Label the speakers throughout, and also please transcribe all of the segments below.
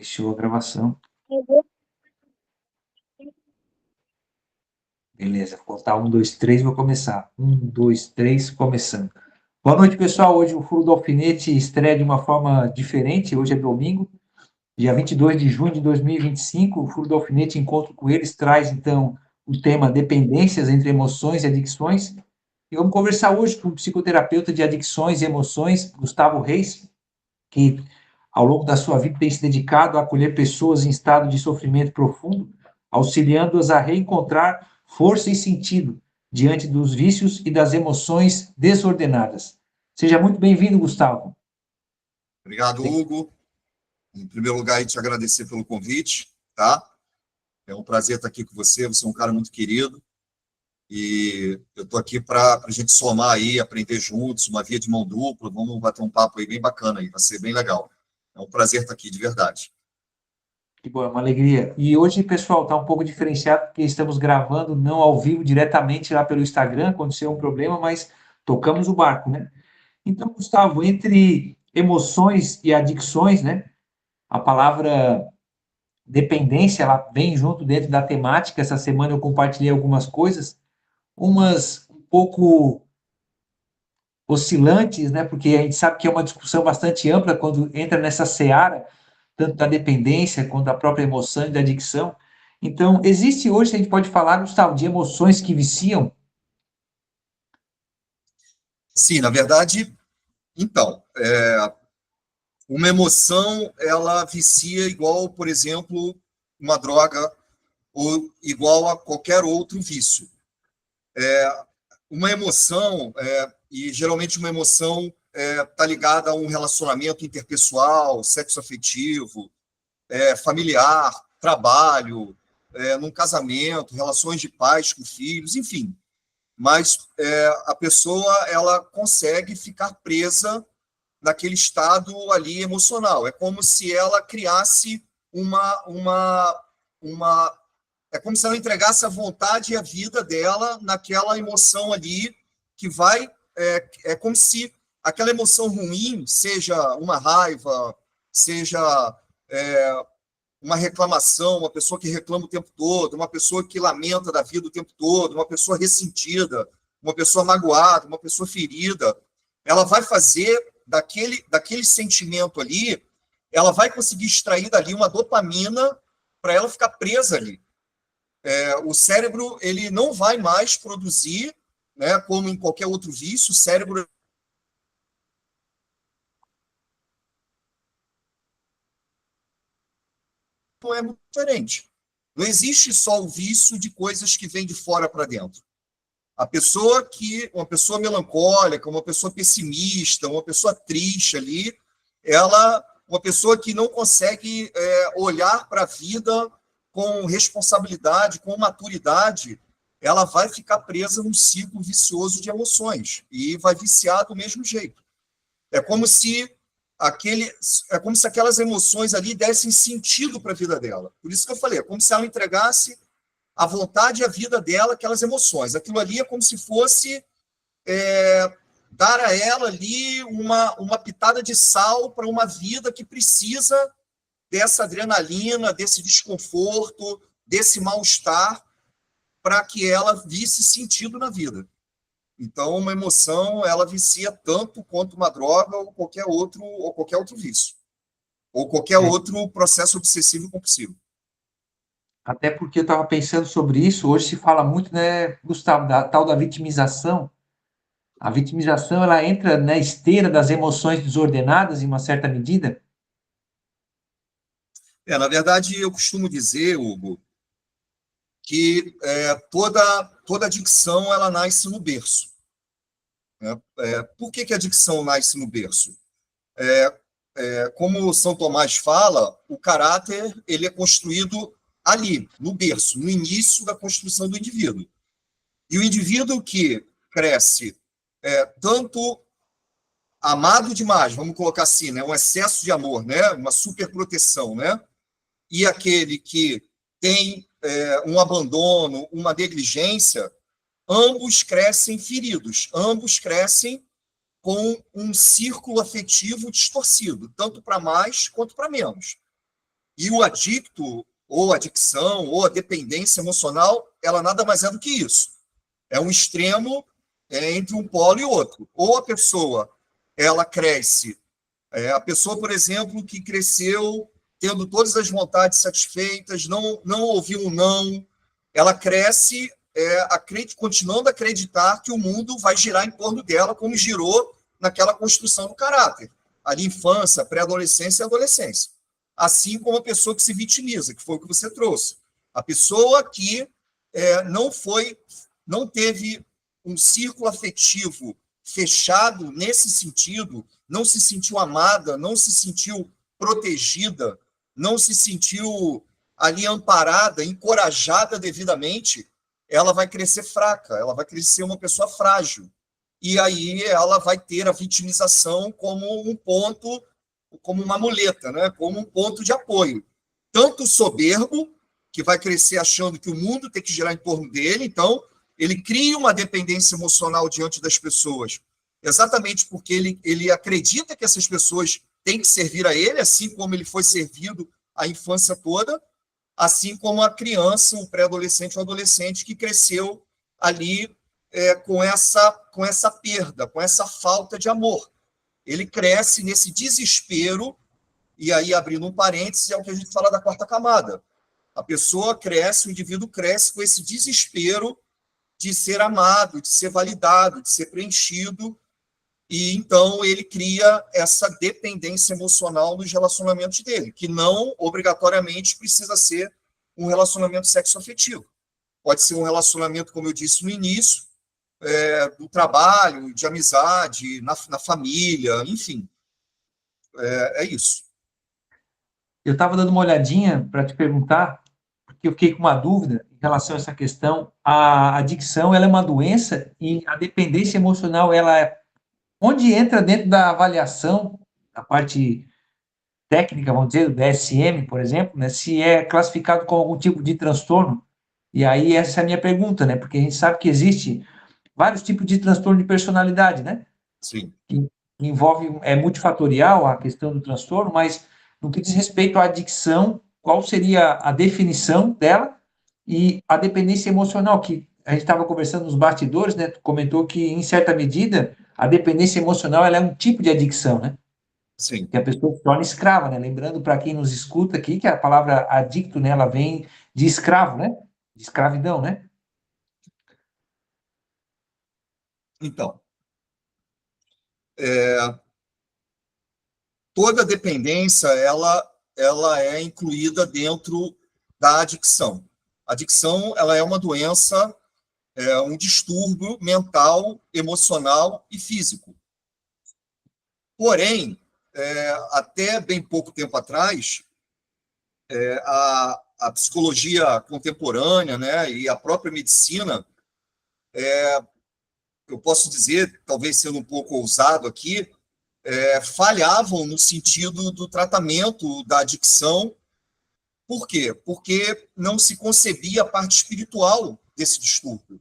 Speaker 1: Fechou a gravação. Beleza, vou contar 1, 2, 3, vou começar. 1, 2, 3, começando. Boa noite, pessoal. Hoje o Furo do Alfinete estreia de uma forma diferente. Hoje é domingo, dia 22 de junho de 2025. O Furo do Alfinete, Encontro com Eles, traz, então, o tema Dependências entre Emoções e Adicções. E vamos conversar hoje com o psicoterapeuta de adicções e emoções, Gustavo Reis, que ao longo da sua vida tem se dedicado a acolher pessoas em estado de sofrimento profundo, auxiliando-as a reencontrar força e sentido diante dos vícios e das emoções desordenadas. Seja muito bem-vindo, Gustavo.
Speaker 2: Obrigado, Hugo. Em primeiro lugar, te agradecer pelo convite, tá? É um prazer estar aqui com você. Você é um cara muito querido. E eu estou aqui para a gente somar aí, aprender juntos, uma via de mão dupla. Vamos bater um papo aí bem bacana aí, vai ser bem legal. É um prazer estar aqui, de verdade.
Speaker 1: Que bom, é uma alegria. E hoje, pessoal, está um pouco diferenciado, porque estamos gravando não ao vivo, diretamente lá pelo Instagram. Aconteceu um problema, mas tocamos o barco, né? Então, Gustavo, entre emoções e adicções, né? A palavra dependência, ela vem junto dentro da temática. Essa semana eu compartilhei algumas coisas, umas um pouco oscilantes, né? Porque a gente sabe que é uma discussão bastante ampla quando entra nessa seara, tanto da dependência quanto da própria emoção e da adicção. Então, existe hoje, a gente pode falar, Gustavo, de emoções que viciam?
Speaker 2: Sim, na verdade, então, uma emoção, ela vicia igual, por exemplo, uma droga ou igual a qualquer outro vício. Uma emoção, e geralmente uma emoção está ligada a um relacionamento interpessoal, sexo afetivo, familiar, trabalho, num casamento, relações de pais com filhos, enfim. Mas a pessoa ela consegue ficar presa naquele estado ali emocional. É como se ela criasse uma é como se ela entregasse a vontade e a vida dela naquela emoção ali que vai. É como se aquela emoção ruim, seja uma raiva, seja uma reclamação, uma pessoa que reclama o tempo todo, uma pessoa que lamenta da vida o tempo todo, uma pessoa ressentida, uma pessoa magoada, uma pessoa ferida, ela vai fazer daquele sentimento ali, ela vai conseguir extrair dali uma dopamina para ela ficar presa ali. O cérebro ele não vai mais produzir, né, como em qualquer outro vício, o cérebro não é muito diferente. Não existe só o vício de coisas que vêm de fora para dentro. Uma pessoa melancólica, uma pessoa pessimista, uma pessoa triste ali, uma pessoa que não consegue olhar para a vida com responsabilidade, com maturidade, ela vai ficar presa num ciclo vicioso de emoções e vai viciar do mesmo jeito. É como se aquelas emoções ali dessem sentido para a vida dela. Por isso que eu falei, é como se ela entregasse a vontade e a vida dela, aquelas emoções. Aquilo ali é como se fosse dar a ela ali uma pitada de sal para uma vida que precisa dessa adrenalina, desse desconforto, desse mal-estar, para que ela visse sentido na vida. Então, uma emoção, ela vicia tanto quanto uma droga ou qualquer outro vício, ou qualquer outro processo obsessivo compulsivo.
Speaker 1: Até porque eu estava pensando sobre isso, hoje se fala muito, né, Gustavo, da tal da vitimização. A vitimização, ela entra na esteira das emoções desordenadas, em uma certa medida?
Speaker 2: Na verdade, eu costumo dizer, Hugo, que toda adicção ela nasce no berço. Né? Por que a adicção nasce no berço? Como São Tomás fala, o caráter ele é construído ali, no berço, no início da construção do indivíduo. E o indivíduo que cresce tanto amado demais, vamos colocar assim, né, um excesso de amor, né, uma superproteção, né, e aquele que tem um abandono, uma negligência, ambos crescem feridos, ambos crescem com um círculo afetivo distorcido, tanto para mais quanto para menos. E o adicto, ou a adicção, ou a dependência emocional, ela nada mais é do que isso. É um extremo entre um polo e outro. Ou a pessoa, ela cresce, a pessoa, por exemplo, que cresceu tendo todas as vontades satisfeitas, não ouviu um não, ela cresce continuando a acreditar que o mundo vai girar em torno dela, como girou naquela construção do caráter, ali infância, pré-adolescência e adolescência. Assim como a pessoa que se vitimiza, que foi o que você trouxe. A pessoa que não teve um círculo afetivo fechado nesse sentido, não se sentiu amada, não se sentiu protegida, não se sentiu ali amparada, encorajada devidamente, ela vai crescer fraca, ela vai crescer uma pessoa frágil. E aí ela vai ter a vitimização como um ponto, como uma muleta, né? Como um ponto de apoio. Tanto soberbo, que vai crescer achando que o mundo tem que girar em torno dele, então ele cria uma dependência emocional diante das pessoas, exatamente porque ele acredita que essas pessoas têm que servir a ele, assim como ele foi servido a infância toda, assim como a criança, o pré-adolescente, o adolescente que cresceu ali com essa perda, com essa falta de amor. Ele cresce nesse desespero, e aí, abrindo um parênteses, é o que a gente fala da quarta camada. A pessoa cresce, o indivíduo cresce com esse desespero de ser amado, de ser validado, de ser preenchido, e então ele cria essa dependência emocional nos relacionamentos dele, que não obrigatoriamente precisa ser um relacionamento sexoafetivo. Pode ser um relacionamento, como eu disse no início, do trabalho, de amizade, na família, enfim. É isso.
Speaker 1: Eu estava dando uma olhadinha para te perguntar, porque eu fiquei com uma dúvida em relação a essa questão. A adicção, ela é uma doença e a dependência emocional, ela é onde entra dentro da avaliação, a parte técnica, vamos dizer, do DSM, por exemplo, né, se é classificado como algum tipo de transtorno. E aí essa é a minha pergunta, né? Porque a gente sabe que existe vários tipos de transtorno de personalidade, né?
Speaker 2: Sim.
Speaker 1: Que envolve, multifatorial a questão do transtorno, mas no que diz respeito à adicção, qual seria a definição dela e a dependência emocional, que a gente estava conversando nos bastidores, né? Tu comentou que, em certa medida, a dependência emocional ela é um tipo de adicção, né?
Speaker 2: Sim.
Speaker 1: Que a pessoa se torna escrava, né? Lembrando para quem nos escuta aqui que a palavra adicto, né, ela vem de escravo, né? De escravidão, né?
Speaker 2: Então, toda dependência ela é incluída dentro da adicção. A adicção ela é uma doença, um distúrbio mental, emocional e físico. Porém, até bem pouco tempo atrás, a psicologia contemporânea, né, e a própria medicina, eu posso dizer, talvez sendo um pouco ousado aqui, falhavam no sentido do tratamento da adicção. Por quê? Porque não se concebia a parte espiritual desse distúrbio,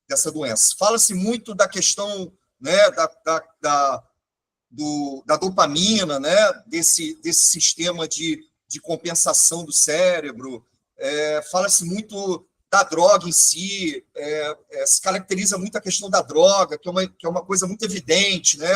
Speaker 2: dessa doença. Fala-se muito da questão, né, da dopamina, né, desse sistema de compensação do cérebro. Fala-se muito da droga em si, se caracteriza muito a questão da droga, que é uma coisa muito evidente, né?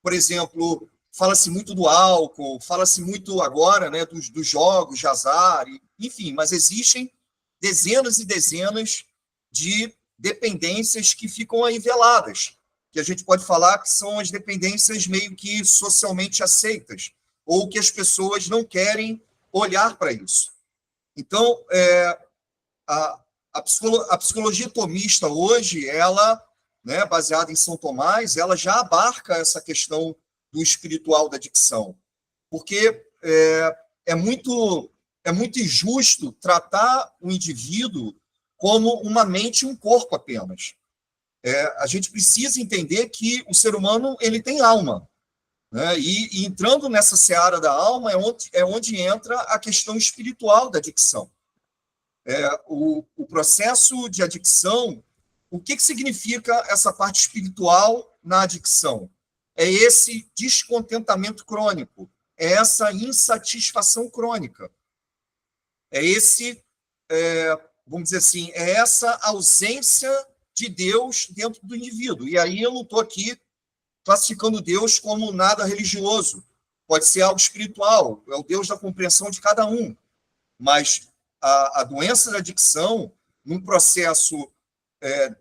Speaker 2: Por exemplo, fala-se muito do álcool, fala-se muito agora, né, dos jogos de azar, enfim, mas existem dezenas e dezenas de dependências que ficam aí veladas, que a gente pode falar que são as dependências meio que socialmente aceitas, ou que as pessoas não querem olhar para isso. Então, a psicologia tomista hoje, ela, né, baseada em São Tomás, ela já abarca essa questão do espiritual da adicção, porque é muito injusto tratar o indivíduo como uma mente e um corpo apenas. A gente precisa entender que o ser humano ele tem alma, né? E entrando nessa seara da alma é onde entra a questão espiritual da adicção. O processo de adicção, o que significa essa parte espiritual na adicção? É esse descontentamento crônico, é essa insatisfação crônica. É esse, vamos dizer assim, é essa ausência de Deus dentro do indivíduo. E aí eu não estou aqui classificando Deus como nada religioso. Pode ser algo espiritual, é o Deus da compreensão de cada um. Mas a doença da adicção, num processo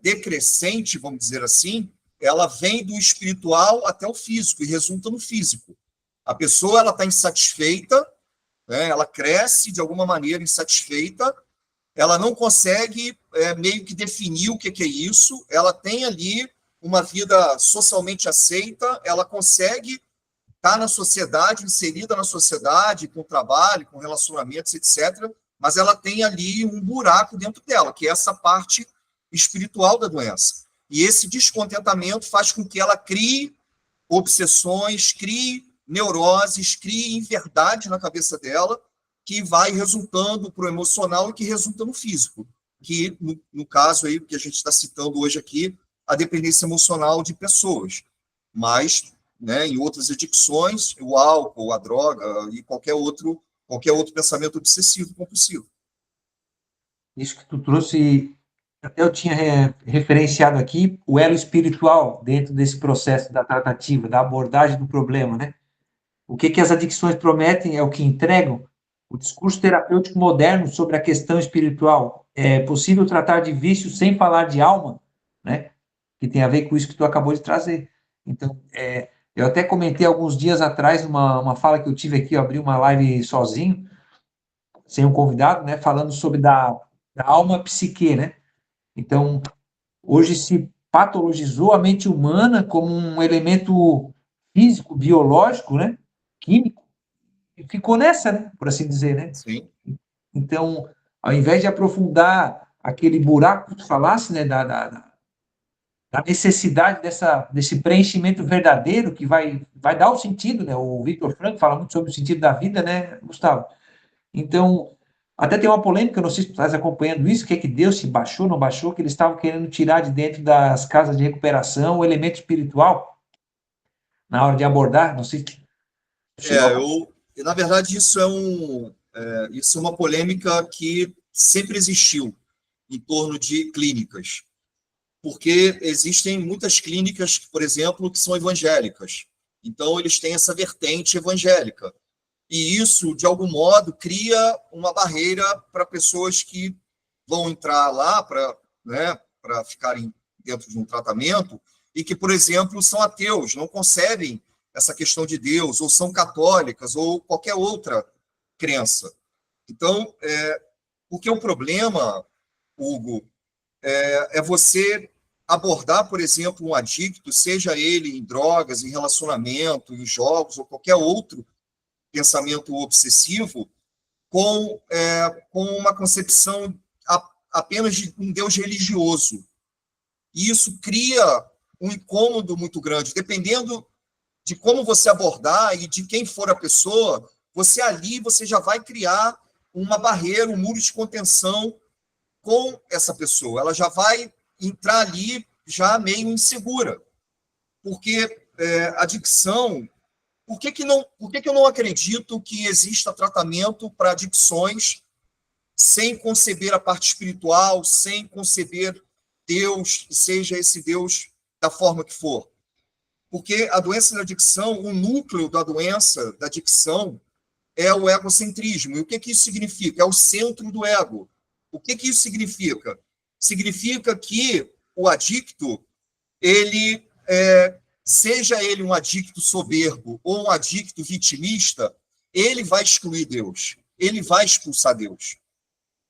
Speaker 2: decrescente, vamos dizer assim, ela vem do espiritual até o físico e resulta no físico. A pessoa está insatisfeita, né, ela cresce de alguma maneira insatisfeita, ela não consegue meio que definir o que é isso, ela tem ali uma vida socialmente aceita, ela consegue estar na sociedade, inserida na sociedade, com trabalho, com relacionamentos, etc., mas ela tem ali um buraco dentro dela, que é essa parte espiritual da doença. E esse descontentamento faz com que ela crie obsessões, crie neuroses, crie inverdade na cabeça dela, que vai resultando para o emocional e que resulta no físico, que, no caso aí que a gente está citando hoje aqui, a dependência emocional de pessoas. Mas, né, em outras adicções, o álcool, a droga e qualquer outro pensamento obsessivo, compulsivo.
Speaker 1: Isso que tu trouxe, até eu tinha referenciado aqui o elo espiritual dentro desse processo da tratativa, da abordagem do problema, né? O que as adicções prometem é o que entregam. O discurso terapêutico moderno sobre a questão espiritual. É possível tratar de vício sem falar de alma, né? Que tem a ver com isso que tu acabou de trazer. Então, eu até comentei alguns dias atrás, uma fala que eu tive aqui, eu abri uma live sozinho, sem um convidado, né? Falando sobre da alma psique, né? Então, hoje se patologizou a mente humana como um elemento físico, biológico, né? Químico, e ficou nessa, né? Por assim dizer, né?
Speaker 2: Sim.
Speaker 1: Então, ao invés de aprofundar aquele buraco que tu falasse, né? Da necessidade desse preenchimento verdadeiro que vai dar o sentido, né? O Victor Frankl fala muito sobre o sentido da vida, né, Gustavo? Então, até tem uma polêmica, não sei se tu estás acompanhando isso, que Deus se baixou, não baixou, que eles estavam querendo tirar de dentro das casas de recuperação o elemento espiritual na hora de abordar, não sei se
Speaker 2: Na verdade, isso é uma polêmica que sempre existiu em torno de clínicas, porque existem muitas clínicas, por exemplo, que são evangélicas. Então, eles têm essa vertente evangélica. E isso, de algum modo, cria uma barreira para pessoas que vão entrar lá para ficarem dentro de um tratamento e que, por exemplo, são ateus, não concebem essa questão de Deus, ou são católicas, ou qualquer outra crença. Então, porque o problema, Hugo, é você abordar, por exemplo, um adicto, seja ele em drogas, em relacionamento, em jogos, ou qualquer outro pensamento obsessivo, com uma concepção apenas de um Deus religioso. E isso cria um incômodo muito grande. Dependendo de como você abordar e de quem for a pessoa, você já vai criar uma barreira, um muro de contenção com essa pessoa. Ela já vai entrar ali já meio insegura. Porque adicção... Por que eu não acredito que exista tratamento para adicções sem conceber a parte espiritual, sem conceber Deus, seja esse Deus da forma que for? Porque a doença da adicção, o núcleo da doença da adicção é o egocentrismo. E o que isso significa? É o centro do ego. O que isso significa? Significa que o adicto, ele... seja ele um adicto soberbo ou um adicto vitimista, ele vai excluir Deus, ele vai expulsar Deus.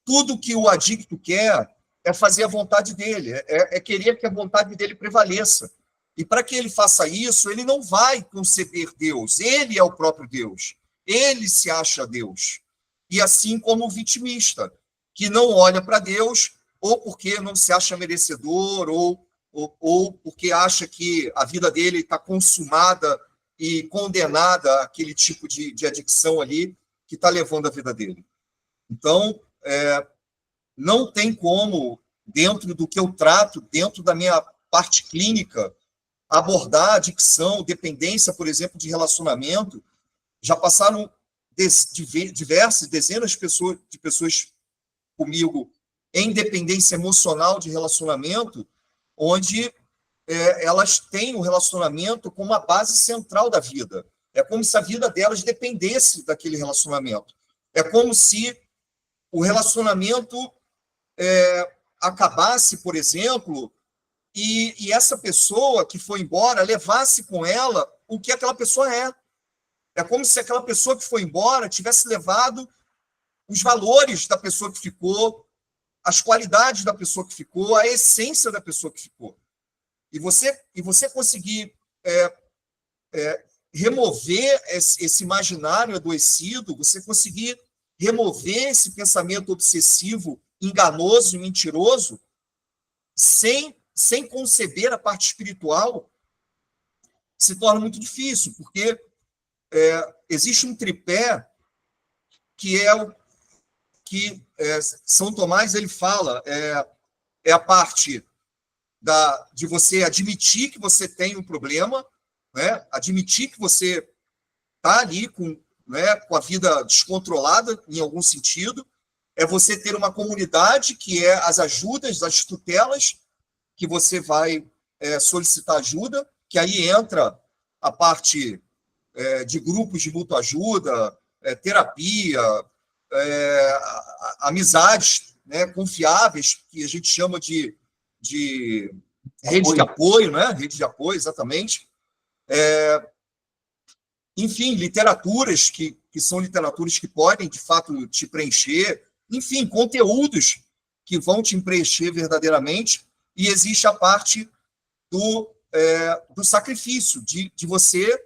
Speaker 2: Tudo que o adicto quer é fazer a vontade dele, é querer que a vontade dele prevaleça. E para que ele faça isso, ele não vai conceber Deus, ele é o próprio Deus, ele se acha Deus. E assim como o vitimista, que não olha para Deus, ou porque não se acha merecedor, ou porque acha que a vida dele está consumada e condenada àquele tipo de adicção ali que está levando a vida dele. Então, não tem como, dentro do que eu trato, dentro da minha parte clínica, abordar adicção, dependência, por exemplo, de relacionamento, Já passaram diversas, dezenas de pessoas comigo em dependência emocional de relacionamento, onde elas têm o relacionamento como a base central da vida. É como se a vida delas dependesse daquele relacionamento. É como se o relacionamento acabasse, por exemplo, e essa pessoa que foi embora levasse com ela o que aquela pessoa é. É como se aquela pessoa que foi embora tivesse levado os valores da pessoa que ficou, as qualidades da pessoa que ficou, a essência da pessoa que ficou. E você conseguir remover esse imaginário adoecido, você conseguir remover esse pensamento obsessivo, enganoso e mentiroso, sem conceber a parte espiritual, se torna muito difícil, porque existe um tripé que São Tomás ele fala, é a parte de você admitir que você tem um problema, né? Admitir que você está ali com a vida descontrolada em algum sentido, é você ter uma comunidade que é as ajudas, as tutelas, que você vai solicitar ajuda, que aí entra a parte de grupos de mútua ajuda, terapia, amizades, né, confiáveis, que a gente chama de rede de apoio, né? Rede de apoio, exatamente. Enfim, literaturas que são literaturas que podem, de fato, te preencher. Enfim, conteúdos que vão te preencher verdadeiramente. E existe a parte do sacrifício, de você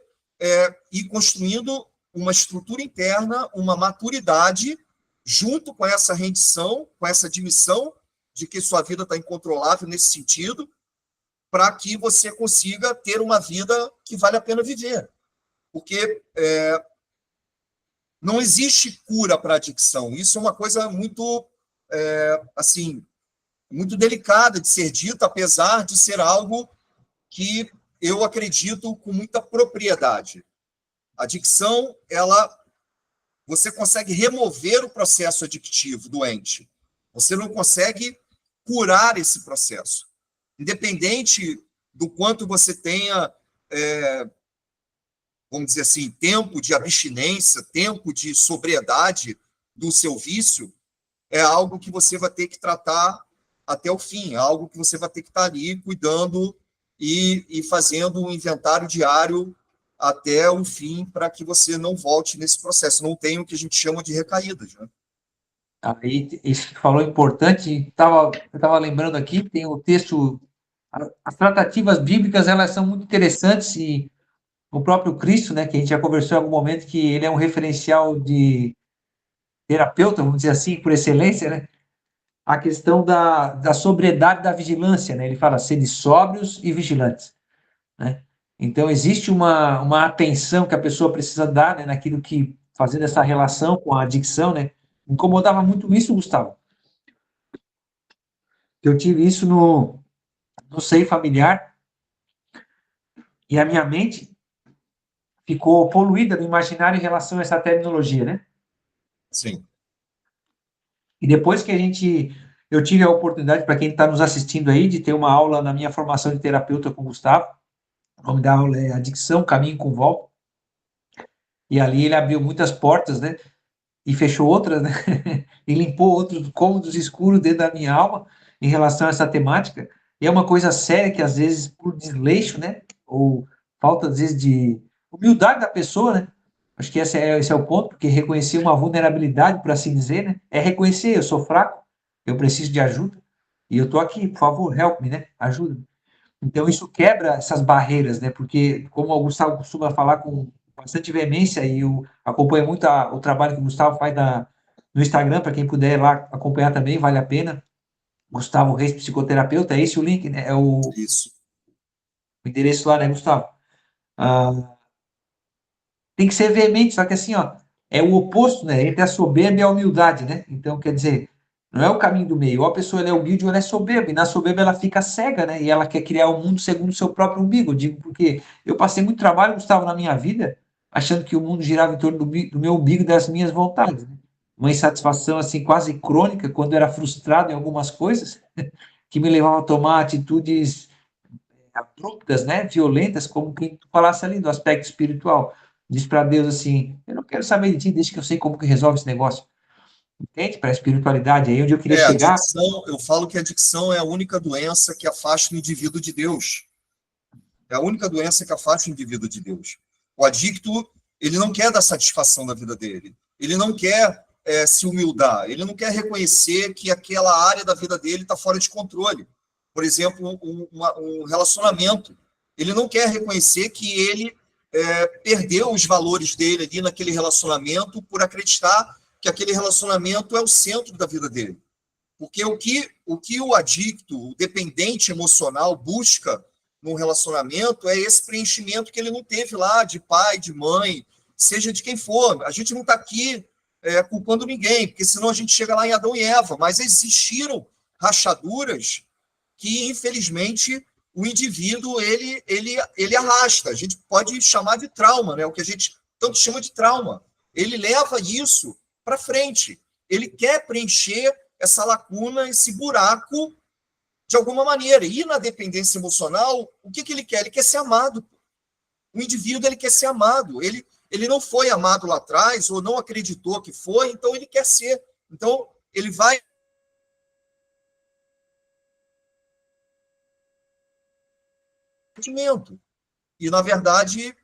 Speaker 2: ir construindo uma estrutura interna, uma maturidade, junto com essa rendição, com essa admissão de que sua vida está incontrolável nesse sentido, para que você consiga ter uma vida que vale a pena viver. Porque não existe cura para a adicção. Isso é uma coisa muito, assim, muito delicada de ser dita, apesar de ser algo que eu acredito com muita propriedade. A adicção, você consegue remover o processo adictivo doente. Você não consegue curar esse processo. Independente do quanto você tenha, vamos dizer assim, tempo de abstinência, tempo de sobriedade do seu vício, é algo que você vai ter que tratar até o fim, é algo que você vai ter que estar ali cuidando e fazendo um inventário diário até o fim, para que você não volte nesse processo, não tenha o que a gente chama de recaídas, né?
Speaker 1: Aí, isso que falou é importante, eu estava lembrando aqui, tem o texto, as tratativas bíblicas, elas são muito interessantes, e o próprio Cristo, né, que a gente já conversou em algum momento, que ele é um referencial de terapeuta, vamos dizer assim, por excelência, né, a questão da sobriedade, da vigilância, né, ele fala, sede sóbrios e vigilantes, né, então existe uma atenção que a pessoa precisa dar, né, naquilo que, fazendo essa relação com a adicção, né, incomodava muito isso, Gustavo. Eu tive isso no seio familiar, e a minha mente ficou poluída no imaginário em relação a essa terminologia, né?
Speaker 2: Sim.
Speaker 1: E depois que eu tive a oportunidade, para quem está nos assistindo aí, de ter uma aula na minha formação de terapeuta com o Gustavo, o nome da aula é Adicção, Caminho com Volta, e ali ele abriu muitas portas, né? E fechou outras, né? E limpou outros cômodos escuros dentro da minha alma em relação a essa temática. E é uma coisa séria que, às vezes, por desleixo, né? Ou falta, às vezes, de humildade da pessoa, né? Acho que esse é o ponto, porque reconhecer uma vulnerabilidade, por assim dizer, né? É reconhecer, eu sou fraco, eu preciso de ajuda, e eu estou aqui, por favor, help me, né? Ajuda. Então, isso quebra essas barreiras, né? Porque, como o Gustavo costuma falar com bastante veemência, e eu acompanho muito o trabalho que o Gustavo faz no Instagram, para quem puder ir lá acompanhar também, vale a pena. Gustavo Reis, psicoterapeuta, é esse o link, né?
Speaker 2: Isso.
Speaker 1: O endereço lá, né, Gustavo? Tem que ser veemente, só que assim, ó, é o oposto, né? Entre a soberba e a humildade, né? Então, quer dizer, não é o caminho do meio. Ou a pessoa ela é humilde ou ela é soberba. E na soberba ela fica cega, né? E ela quer criar o mundo segundo o seu próprio umbigo. Eu digo porque eu passei muito trabalho, Gustavo, na minha vida, achando que o mundo girava em torno do meu umbigo e das minhas vontades, né? Uma insatisfação assim quase crônica quando era frustrado em algumas coisas, que me levava a tomar atitudes abruptas, né, violentas, como quem tu falasse ali do aspecto espiritual. Diz para Deus assim: eu não quero saber de ti, desde que eu sei como que resolve esse negócio. Entende? Para a espiritualidade, aí onde eu queria
Speaker 2: A
Speaker 1: chegar.
Speaker 2: adicção, eu falo que a adicção é a única doença que afasta o indivíduo de Deus. É a única doença que afasta o indivíduo de Deus. O adicto, ele não quer dar satisfação na vida dele. Ele não quer se humildar. Ele não quer reconhecer que aquela área da vida dele está fora de controle. Por exemplo, um relacionamento. Ele não quer reconhecer que ele perdeu os valores dele ali naquele relacionamento por acreditar que aquele relacionamento é o centro da vida dele. Porque o que o adicto, o dependente emocional busca num relacionamento é esse preenchimento que ele não teve lá de pai, de mãe, seja de quem for. A gente não está aqui culpando ninguém, porque senão a gente chega lá em Adão e Eva, mas existiram rachaduras que, infelizmente, o indivíduo ele arrasta. A gente pode chamar de trauma, né? O que a gente tanto chama de trauma. Ele leva isso para frente. Ele quer preencher essa lacuna, esse buraco, de alguma maneira. E na dependência emocional, o que ele quer? Ele quer ser amado. O indivíduo ele quer ser amado. Ele não foi amado lá atrás, ou não acreditou que foi, então ele quer ser. Então, ele vai. E, na verdade,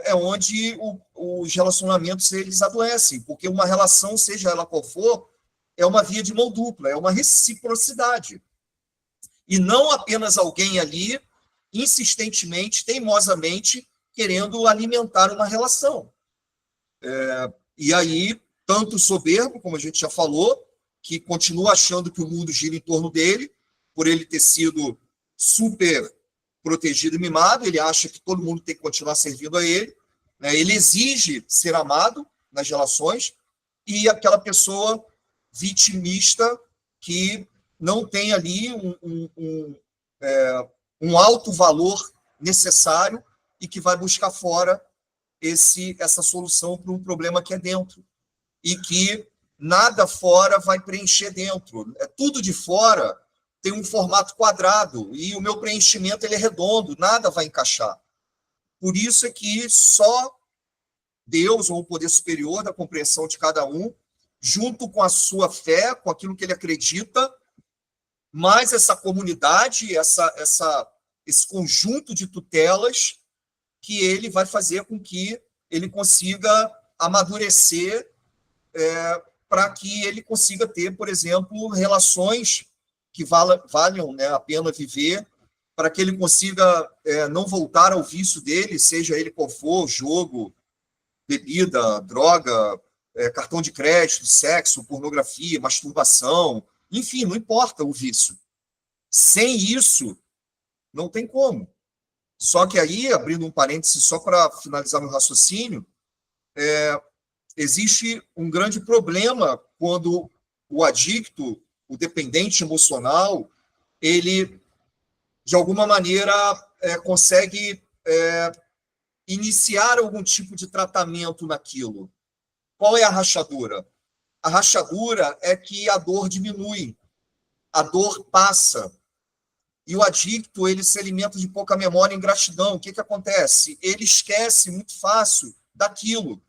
Speaker 2: é onde os relacionamentos eles adoecem, porque uma relação, seja ela qual for, é uma via de mão dupla, é uma reciprocidade. E não apenas alguém ali, insistentemente, teimosamente, querendo alimentar uma relação. E aí, tanto o soberbo, como a gente já falou, que continua achando que o mundo gira em torno dele, por ele ter sido super protegido e mimado, ele acha que todo mundo tem que continuar servindo a ele, né? Ele exige ser amado nas relações, e aquela pessoa vitimista que não tem ali um alto valor necessário e que vai buscar fora essa solução para um problema que é dentro. E que nada fora vai preencher dentro. Tudo de fora tem um formato quadrado e o meu preenchimento ele é redondo, nada vai encaixar. Por isso é que só Deus, ou o poder superior da compreensão de cada um, junto com a sua fé, com aquilo que ele acredita, mais essa comunidade, esse conjunto de tutelas, que ele vai fazer com que ele consiga amadurecer para que ele consiga ter, por exemplo, relações que valham, né, a pena viver, para que ele consiga não voltar ao vício dele, seja ele qual for, jogo, bebida, droga, cartão de crédito, sexo, pornografia, masturbação, enfim, não importa o vício. Sem isso, não tem como. Só que aí, abrindo um parêntese só para finalizar meu raciocínio, existe um grande problema quando o adicto, o dependente emocional, ele, de alguma maneira, consegue iniciar algum tipo de tratamento naquilo. Qual é a rachadura? A rachadura é que a dor diminui, a dor passa. E o adicto, ele se alimenta de pouca memória e ingratidão. O que acontece? Ele esquece muito fácil daquilo.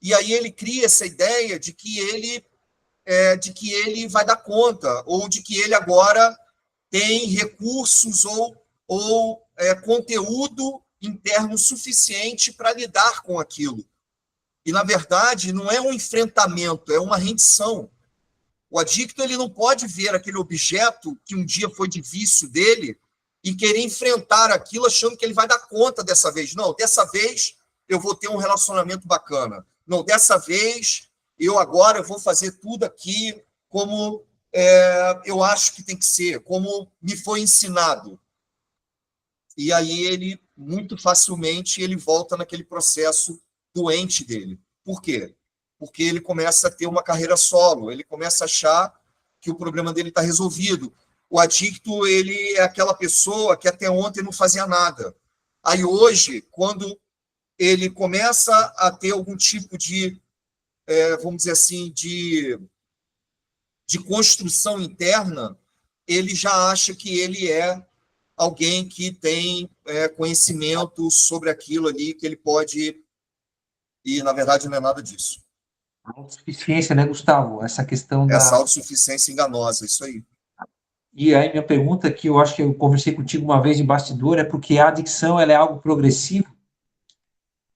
Speaker 2: E aí ele cria essa ideia de que ele vai dar conta, ou de que ele agora tem recursos ou conteúdo interno suficiente para lidar com aquilo. E, na verdade, não é um enfrentamento, é uma rendição. O adicto ele não pode ver aquele objeto que um dia foi de vício dele e querer enfrentar aquilo achando que ele vai dar conta dessa vez. Não, dessa vez eu vou ter um relacionamento bacana. Não, dessa vez eu agora vou fazer tudo aqui como eu acho que tem que ser, como me foi ensinado. E aí ele, muito facilmente, ele volta naquele processo doente dele. Por quê? Porque ele começa a ter uma carreira solo, ele começa a achar que o problema dele está resolvido. O adicto, ele é aquela pessoa que até ontem não fazia nada. Aí hoje, quando ele começa a ter algum tipo de, vamos dizer assim, de construção interna, ele já acha que ele é alguém que tem conhecimento sobre aquilo ali, que ele pode... E, na verdade, não é nada disso.
Speaker 1: Autossuficiência, né, Gustavo? Essa questão
Speaker 2: Essa
Speaker 1: da...
Speaker 2: autossuficiência enganosa, isso aí.
Speaker 1: E aí minha pergunta, que eu acho que eu conversei contigo uma vez de bastidor, é porque a adicção ela é algo progressivo.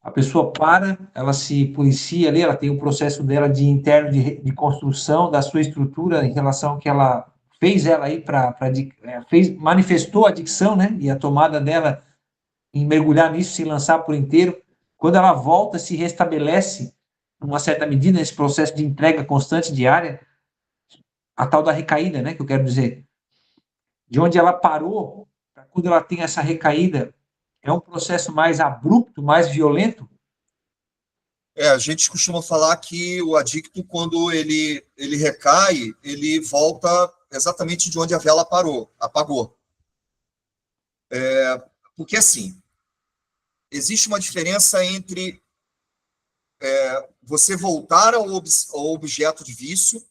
Speaker 1: A pessoa para, ela se policia ali, ela tem um processo dela de interno de construção da sua estrutura em relação ao que ela fez ela aí manifestou a adicção, né? E a tomada dela em mergulhar nisso, se lançar por inteiro. Quando ela volta, se restabelece, numa certa medida, nesse processo de entrega constante diária, a tal da recaída, né? Que eu quero dizer. De onde ela parou, quando ela tem essa recaída, é um processo mais abrupto, mais violento?
Speaker 2: A gente costuma falar que o adicto, quando ele recai, ele volta exatamente de onde a vela apagou. Porque, assim, existe uma diferença entre você voltar ao objeto de vício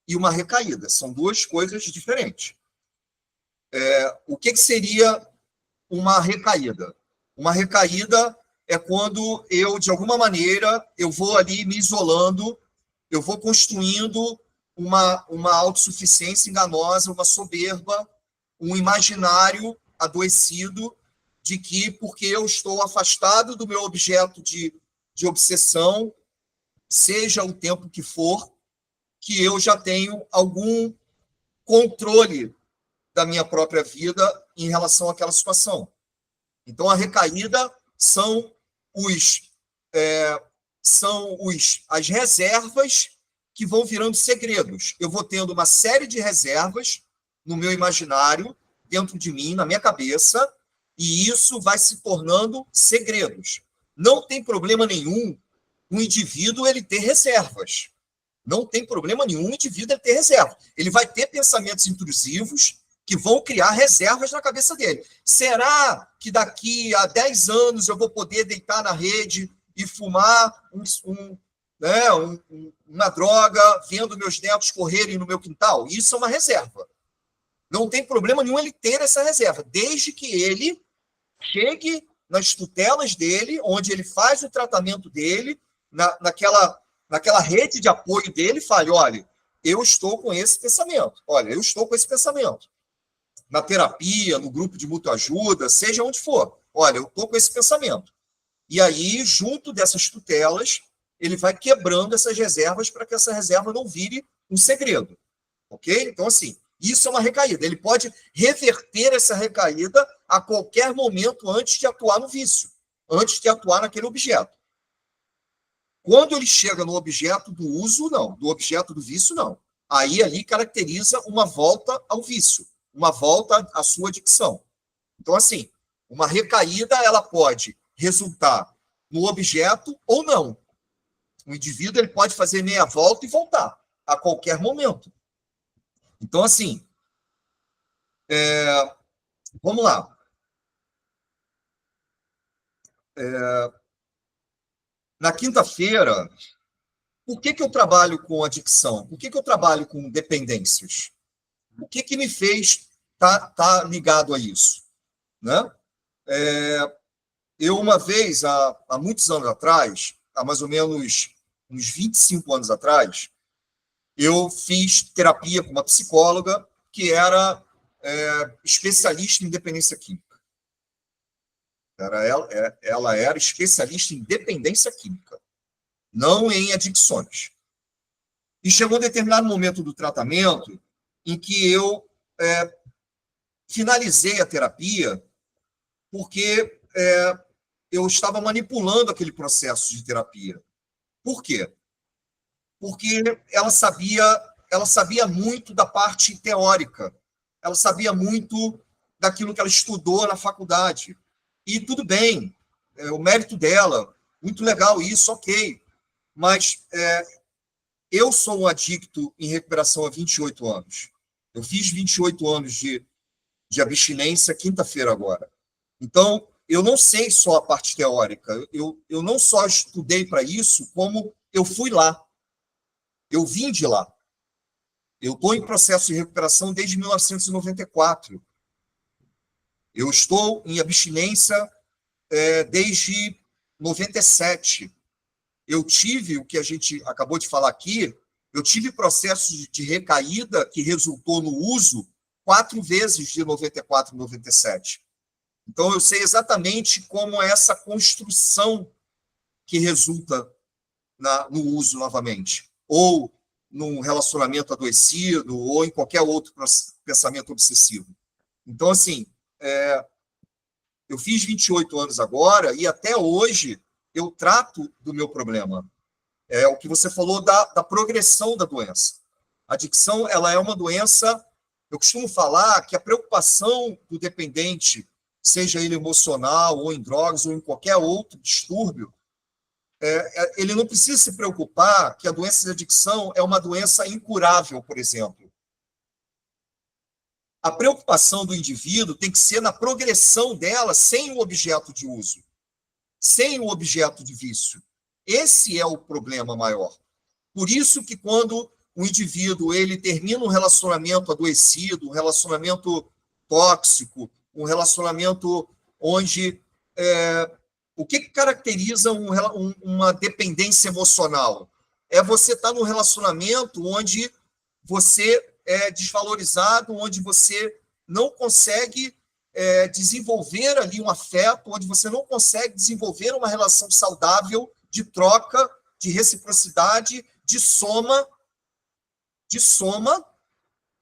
Speaker 2: e uma recaída. São duas coisas diferentes. O que seria uma recaída? Uma recaída é quando eu, de alguma maneira, eu vou ali me isolando, eu vou construindo uma autossuficiência enganosa, uma soberba, um imaginário adoecido de que, porque eu estou afastado do meu objeto de obsessão, seja o tempo que for, que eu já tenho algum controle da minha própria vida em relação àquela situação. Então, a recaída são as reservas que vão virando segredos. Eu vou tendo uma série de reservas no meu imaginário, dentro de mim, na minha cabeça, e isso vai se tornando segredos. Não tem problema nenhum o indivíduo ele ter reservas. Não tem problema nenhum o indivíduo ele ter reservas. Ele vai ter pensamentos intrusivos que vão criar reservas na cabeça dele. Será que daqui a 10 anos eu vou poder deitar na rede e fumar uma droga, vendo meus netos correrem no meu quintal? Isso é uma reserva. Não tem problema nenhum ele ter essa reserva, desde que ele chegue nas tutelas dele, onde ele faz o tratamento dele, naquela rede de apoio dele, fale, olha, eu estou com esse pensamento. Olha, eu estou com esse pensamento. Na terapia, no grupo de mútua ajuda, seja onde for. Olha, eu estou com esse pensamento. E aí, junto dessas tutelas, ele vai quebrando essas reservas para que essa reserva não vire um segredo. Ok? Então, assim, isso é uma recaída. Ele pode reverter essa recaída a qualquer momento antes de atuar no vício, antes de atuar naquele objeto. Quando ele chega no objeto do uso, não. Do objeto do vício, não. Aí, ali, caracteriza uma volta ao vício, uma volta à sua adicção. Então, assim, uma recaída, ela pode resultar no objeto ou não. O indivíduo ele pode fazer meia volta e voltar a qualquer momento. Então, assim, vamos lá. Na quinta-feira, por que eu trabalho com adicção? Por que eu trabalho com dependências? O que me fez tá ligado a isso? Né? Eu, uma vez, há muitos anos atrás, há mais ou menos uns 25 anos atrás, eu fiz terapia com uma psicóloga que era especialista em dependência química. Ela era especialista em dependência química, não em adicções. E chegou um determinado momento do tratamento em que eu finalizei a terapia porque eu estava manipulando aquele processo de terapia. Por quê? Porque ela sabia muito da parte teórica, ela sabia muito daquilo que ela estudou na faculdade. E tudo bem, o mérito dela, muito legal isso, ok. Mas eu sou um adicto em recuperação há 28 anos. Eu fiz 28 anos de abstinência quinta-feira agora. Então, eu não sei só a parte teórica, eu não só estudei para isso, como eu fui lá, eu vim de lá. Eu estou em processo de recuperação desde 1994. Eu estou em abstinência desde 97. Eu tive, o que a gente acabou de falar aqui, eu tive processo de recaída que resultou no uso 4 vezes de 94 e 97. Então, eu sei exatamente como é essa construção que resulta no uso novamente, ou num relacionamento adoecido, ou em qualquer outro pensamento obsessivo. Então, assim, eu fiz 28 anos agora e até hoje eu trato do meu problema. É o que você falou da progressão da doença. A adicção, ela é uma doença, eu costumo falar que a preocupação do dependente, seja ele emocional, ou em drogas, ou em qualquer outro distúrbio, ele não precisa se preocupar que a doença de adicção é uma doença incurável, por exemplo. A preocupação do indivíduo tem que ser na progressão dela sem o objeto de uso, sem o objeto de vício. Esse é o problema maior. Por isso que quando o indivíduo ele termina um relacionamento adoecido, um relacionamento tóxico, um relacionamento onde... o que caracteriza uma dependência emocional? É você estar num relacionamento onde você é desvalorizado, onde você não consegue desenvolver ali um afeto, onde você não consegue desenvolver uma relação saudável de troca, de reciprocidade, de soma,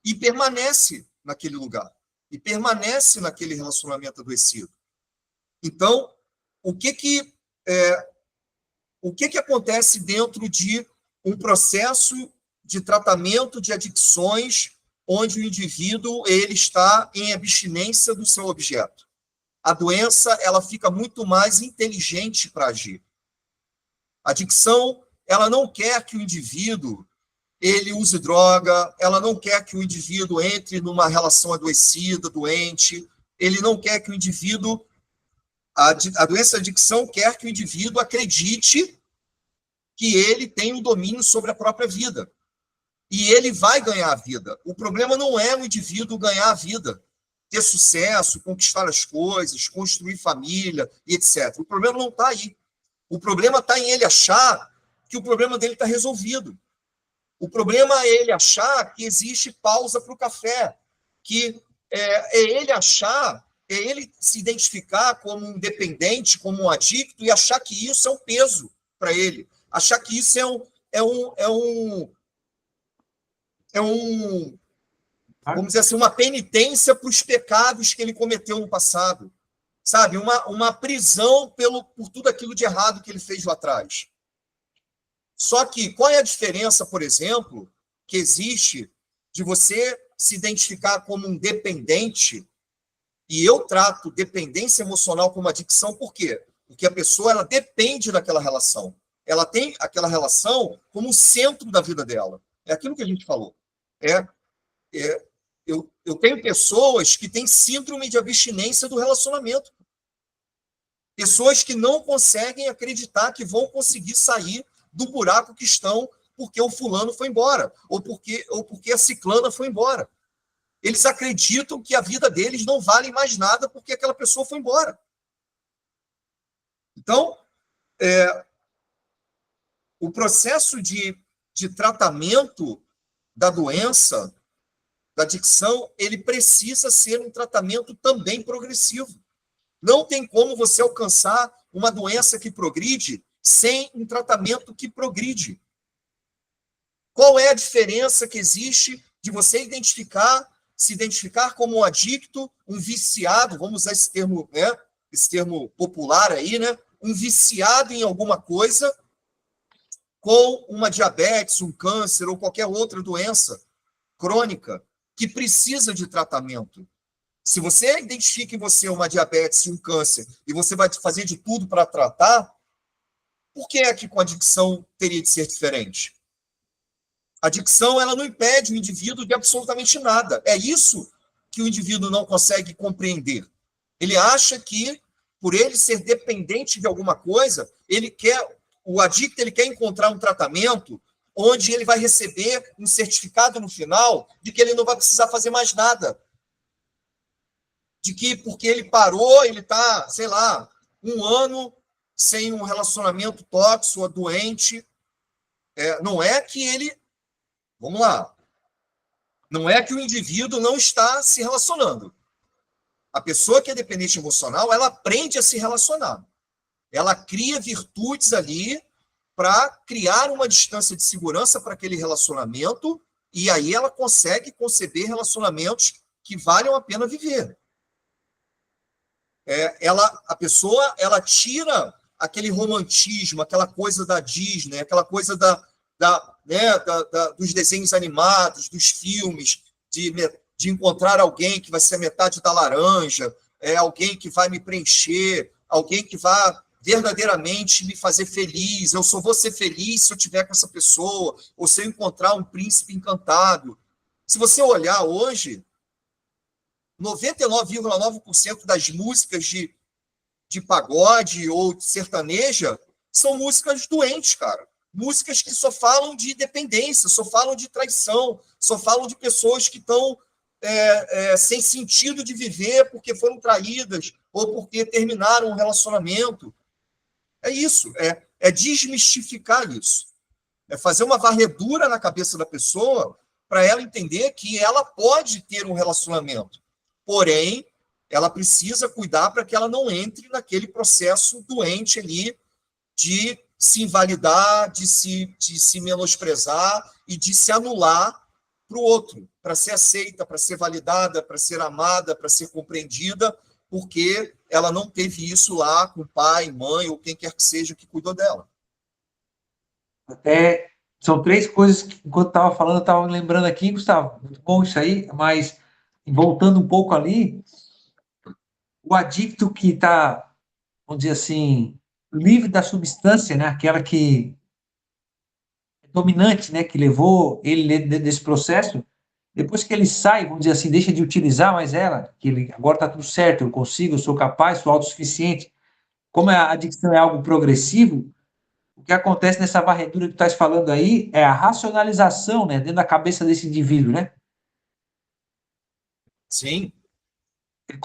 Speaker 2: e permanece naquele lugar, e permanece naquele relacionamento adoecido. Então, o que acontece dentro de um processo de tratamento de adicções onde o indivíduo ele está em abstinência do seu objeto? A doença ela fica muito mais inteligente para agir. A adicção ela não quer que o indivíduo ele use droga, ela não quer que o indivíduo entre numa relação adoecida, doente, ele não quer que o indivíduo... A doença da adicção quer que o indivíduo acredite que ele tem um domínio sobre a própria vida. E ele vai ganhar a vida. O problema não é o indivíduo ganhar a vida, ter sucesso, conquistar as coisas, construir família, e etc. O problema não está aí. O problema está em ele achar que o problema dele está resolvido. O problema é ele achar que existe pausa para o café, que ele achar, é ele se identificar como um dependente, como um adicto, e achar que isso é um peso para ele. Achar que isso vamos dizer assim, uma penitência para os pecados que ele cometeu no passado. Sabe? Uma prisão por tudo aquilo de errado que ele fez lá atrás. Só que qual é a diferença, por exemplo, que existe de você se identificar como um dependente, e eu trato dependência emocional como adicção, por quê? Porque a pessoa ela depende daquela relação. Ela tem aquela relação como o centro da vida dela. É aquilo que a gente falou. Eu tenho pessoas que têm síndrome de abstinência do relacionamento. Pessoas que não conseguem acreditar que vão conseguir sair do buraco que estão porque o fulano foi embora, ou porque a ciclana foi embora. Eles acreditam que a vida deles não vale mais nada porque aquela pessoa foi embora. Então, o processo de tratamento da doença, da adicção, ele precisa ser um tratamento também progressivo. Não tem como você alcançar uma doença que progride sem um tratamento que progride. Qual é a diferença que existe de você se identificar como um adicto, um viciado, vamos usar esse termo, né? Esse termo popular aí, né? Um viciado em alguma coisa, com uma diabetes, um câncer ou qualquer outra doença crônica que precisa de tratamento. Se você identifica em você uma diabetes e um câncer e você vai fazer de tudo para tratar, por que é que com a adicção teria de ser diferente? A adicção ela não impede o indivíduo de absolutamente nada. É isso que o indivíduo não consegue compreender. Ele acha que, por ele ser dependente de alguma coisa, o adicto ele quer encontrar um tratamento onde ele vai receber um certificado no final de que ele não vai precisar fazer mais nada. De que porque ele parou, ele está, sei lá, 1 ano sem um relacionamento tóxico ou doente. Não é que ele... Vamos lá. Não é que o indivíduo não está se relacionando. A pessoa que é dependente emocional, ela aprende a se relacionar. Ela cria virtudes ali para criar uma distância de segurança para aquele relacionamento e aí ela consegue conceber relacionamentos que valham a pena viver. A pessoa ela tira aquele romantismo, aquela coisa da Disney, aquela coisa dos desenhos animados, dos filmes, de encontrar alguém que vai ser a metade da laranja, alguém que vai me preencher, alguém que vai verdadeiramente me fazer feliz. Eu só vou ser feliz se eu tiver com essa pessoa, ou se eu encontrar um príncipe encantado. Se você olhar hoje, 99,9% das músicas de pagode ou de sertaneja são músicas doentes, cara. Músicas que só falam de dependência, só falam de traição, só falam de pessoas que estão sem sentido de viver porque foram traídas ou porque terminaram um relacionamento. É isso, é desmistificar isso. É fazer uma varredura na cabeça da pessoa para ela entender que ela pode ter um relacionamento. Porém, ela precisa cuidar para que ela não entre naquele processo doente ali de se invalidar, de se menosprezar e de se anular para o outro, para ser aceita, para ser validada, para ser amada, para ser compreendida, porque ela não teve isso lá com o pai, mãe ou quem quer que seja que cuidou dela.
Speaker 1: São 3 coisas que, enquanto estava falando, eu estava lembrando aqui, Gustavo, muito bom isso aí, mas voltando um pouco ali, o adicto que está, vamos dizer assim, livre da substância, né? Aquela que é dominante, né? Que levou ele desse processo, depois que ele sai, vamos dizer assim, deixa de utilizar mais ela, que ele agora está tudo certo, eu consigo, eu sou capaz, sou autossuficiente. Como a adicção é algo progressivo, o que acontece nessa varredura que tu estás falando aí é a racionalização, né? Dentro da cabeça desse indivíduo, né?
Speaker 2: Sim.
Speaker 1: Ele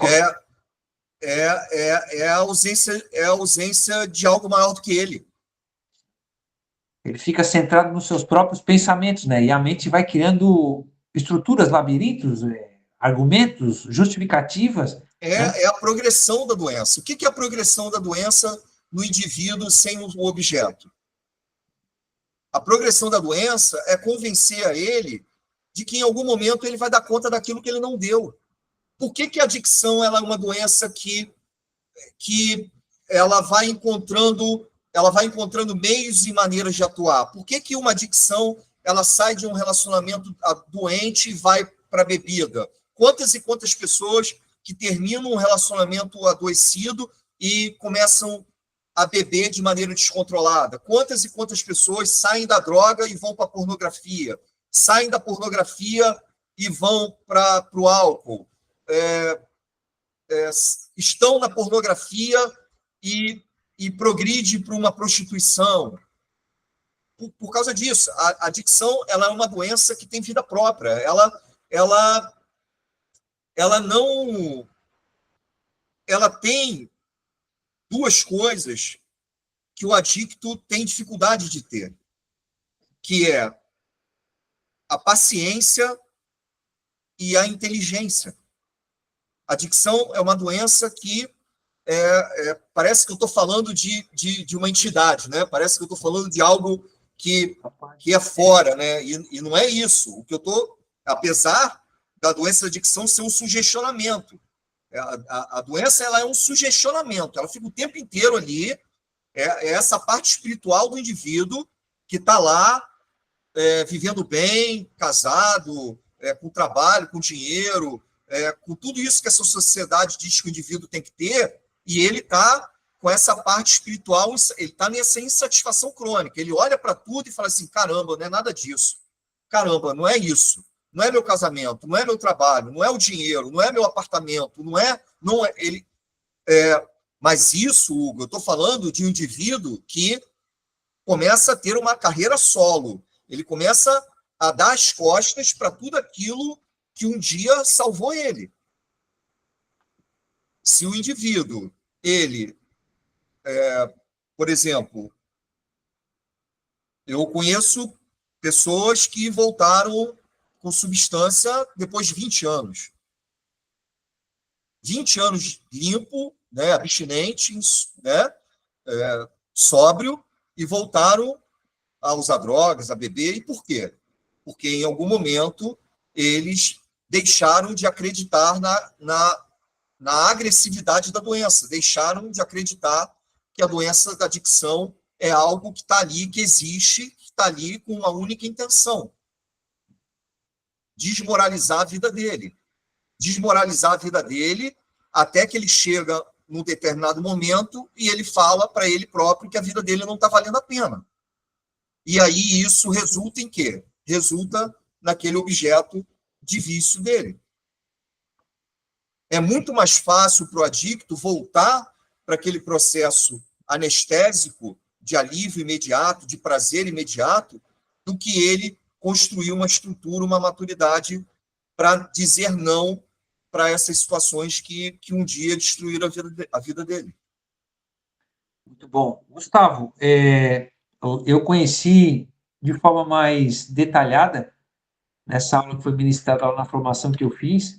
Speaker 2: É a ausência de algo maior do que ele.
Speaker 1: Ele fica centrado nos seus próprios pensamentos, né? E a mente vai criando estruturas, labirintos, argumentos, justificativas, né?
Speaker 2: É a progressão da doença. O que é a progressão da doença no indivíduo sem o objeto? A progressão da doença é convencer a ele de que em algum momento ele vai dar conta daquilo que ele não deu. Por que a adicção ela é uma doença que ela vai encontrando meios e maneiras de atuar? Por que uma adicção ela sai de um relacionamento doente e vai para a bebida? Quantas e quantas pessoas que terminam um relacionamento adoecido e começam a beber de maneira descontrolada? Quantas e quantas pessoas saem da droga e vão para a pornografia? Saem da pornografia e vão para o álcool? Estão na pornografia e progride para uma prostituição. Por causa disso, a adicção ela é uma doença que tem vida própria. Ela tem 2 coisas que o adicto tem dificuldade de ter, que é a paciência e a inteligência. A adicção é uma doença que parece que eu estou falando de uma entidade, né? Parece que eu estou falando de algo que é fora, né? E não é isso. O que eu estou, apesar da doença da adicção ser um sugestionamento, a doença ela é um sugestionamento, ela fica o tempo inteiro ali, é essa parte espiritual do indivíduo que está lá vivendo bem, casado, com trabalho, com dinheiro, com tudo isso que essa sociedade diz que o indivíduo tem que ter, e ele está com essa parte espiritual, ele está nessa insatisfação crônica. Ele olha para tudo e fala assim, caramba, não é nada disso. Caramba, não é isso. Não é meu casamento, não é meu trabalho, não é o dinheiro, não é meu apartamento, não é ele, Mas isso, Hugo, eu estou falando de um indivíduo que começa a ter uma carreira solo. Ele começa a dar as costas para tudo aquilo que um dia salvou ele. Se o indivíduo, ele, por exemplo, eu conheço pessoas que voltaram com substância depois de 20 anos. 20 anos limpo, né, abstinente, né, sóbrio, e voltaram a usar drogas, a beber. E por quê? Porque em algum momento eles deixaram de acreditar na agressividade da doença, deixaram de acreditar que a doença da adicção é algo que está ali, que existe, que está ali com uma única intenção: desmoralizar a vida dele. Desmoralizar a vida dele até que ele chega num determinado momento e ele fala para ele próprio que a vida dele não está valendo a pena. E aí isso resulta em quê? Resulta naquele objeto de vício dele. É muito mais fácil para o adicto voltar para aquele processo anestésico de alívio imediato, de prazer imediato, do que ele construir uma estrutura, uma maturidade para dizer não para essas situações que um dia destruíram a vida dele.
Speaker 1: Muito bom. Gustavo, eu conheci de forma mais detalhada, nessa aula que foi ministrada lá na formação que eu fiz,